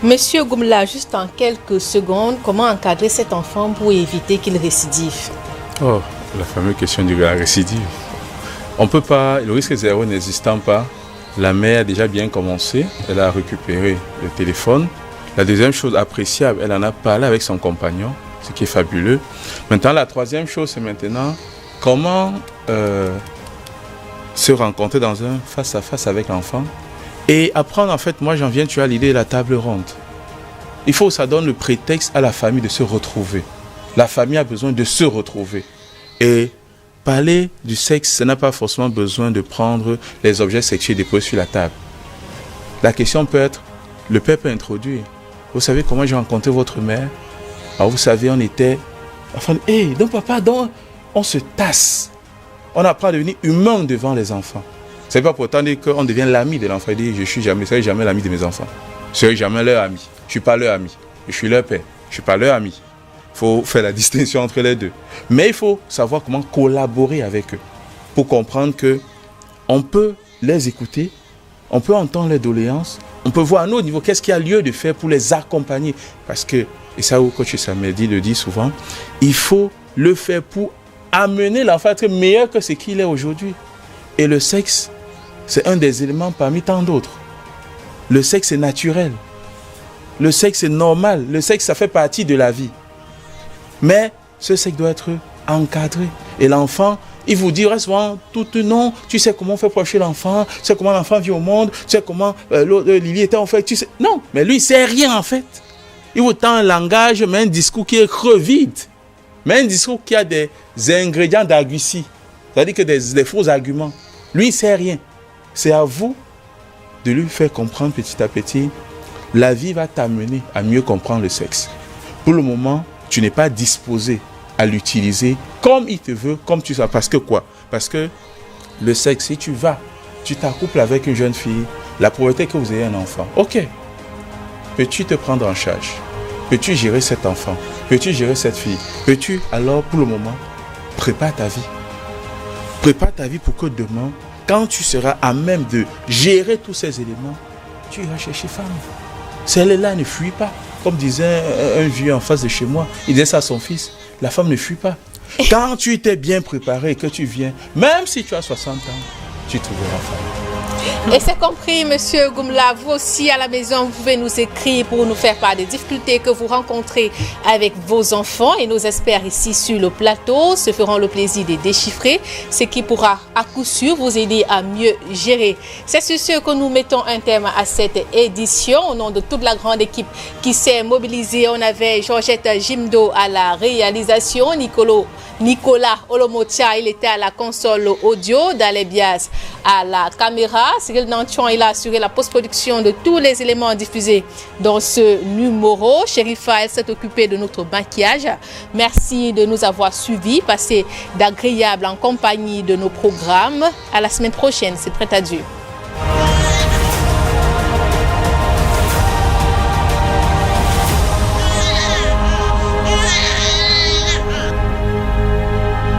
Monsieur Goumla, juste en quelques secondes, comment encadrer cet enfant pour éviter qu'il récidive? Oh, la fameuse question du récidive. On peut pas, le risque zéro n'existant pas, la mère a déjà bien commencé, elle a récupéré le téléphone. La deuxième chose appréciable, elle en a parlé avec son compagnon, ce qui est fabuleux. Maintenant, la troisième chose, c'est maintenant comment se rencontrer dans un face-à-face avec l'enfant. Et apprendre, en fait, moi j'en viens, tu as l'idée de la table ronde. Il faut que ça donne le prétexte à la famille de se retrouver. La famille a besoin de se retrouver. Et parler du sexe, ça n'a pas forcément besoin de prendre les objets sexuels déposés sur la table. La question peut être, le père peut introduire. Vous savez comment j'ai rencontré votre mère? Alors vous savez, on était... Enfin, donc papa, on se tasse. On apprend à devenir humain devant les enfants. Ce n'est pas pour autant dire qu'on devient l'ami de l'enfant. Il dit, je ne serai jamais l'ami de mes enfants. Je ne serai jamais leur ami. Je ne suis pas leur ami. Je suis leur père. Je ne suis pas leur ami. faut faire la distinction entre les deux. Mais il faut savoir comment collaborer avec eux pour comprendre que on peut les écouter, on peut entendre leurs doléances, on peut voir à nos niveaux qu'est-ce qu'il y a lieu de faire pour les accompagner. Parce que, et ça, coach Samedi le dit souvent, il faut le faire pour amener l'enfant à être meilleur que ce qu'il est aujourd'hui. Et le sexe, c'est un des éléments parmi tant d'autres. Le sexe est naturel. Le sexe est normal. Le sexe, ça fait partie de la vie. Mais ce sexe doit être encadré. Et l'enfant, il vous dira souvent tout non, tu sais comment on fait pour acheter l'enfant, tu sais comment l'enfant vit au monde, tu sais comment Lily était en fait, tu sais. Non, mais lui, il ne sait rien en fait. Il vous tend un langage, mais un discours qui est creux vide. Mais un discours qui a des ingrédients d'argutie. C'est-à-dire que des faux arguments. Lui, il ne sait rien. C'est à vous de lui faire comprendre petit à petit. La vie va t'amener à mieux comprendre le sexe. Pour le moment, tu n'es pas disposé à l'utiliser comme il te veut, comme tu sais. Parce que quoi? Parce que le sexe, si tu t'accouples avec une jeune fille, la probabilité que vous ayez un enfant, ok. Peux-tu te prendre en charge? Peux-tu gérer cet enfant? Peux-tu gérer cette fille? Peux-tu alors, pour le moment, prépare ta vie. Prépare ta vie pour que demain, quand tu seras à même de gérer tous ces éléments, tu iras chercher femme. Celle-là ne fuit pas. Comme disait un vieux en face de chez moi, il disait ça à son fils, la femme ne fuit pas. Quand tu t'es bien préparé et que tu viens, même si tu as 60 ans, tu trouveras femme. Et c'est compris, Monsieur Goumla. Vous aussi, à la maison, vous pouvez nous écrire pour nous faire part des difficultés que vous rencontrez avec vos enfants. Et nos experts ici sur le plateau se feront le plaisir de déchiffrer, ce qui pourra à coup sûr vous aider à mieux gérer. C'est sur ce que nous mettons un terme à cette édition. Au nom de toute la grande équipe qui s'est mobilisée, on avait Georgette Jimdo à la réalisation, Nicolas Olomotia, il était à la console audio, Dalé Bias à la caméra, Cyril Nantion, il a assuré la post-production de tous les éléments diffusés dans ce numéro. Chérifa, elle s'est occupée de notre maquillage. Merci de nous avoir suivis. Passez d'agréables en compagnie de nos programmes. À la semaine prochaine, c'est prêt à Dieu.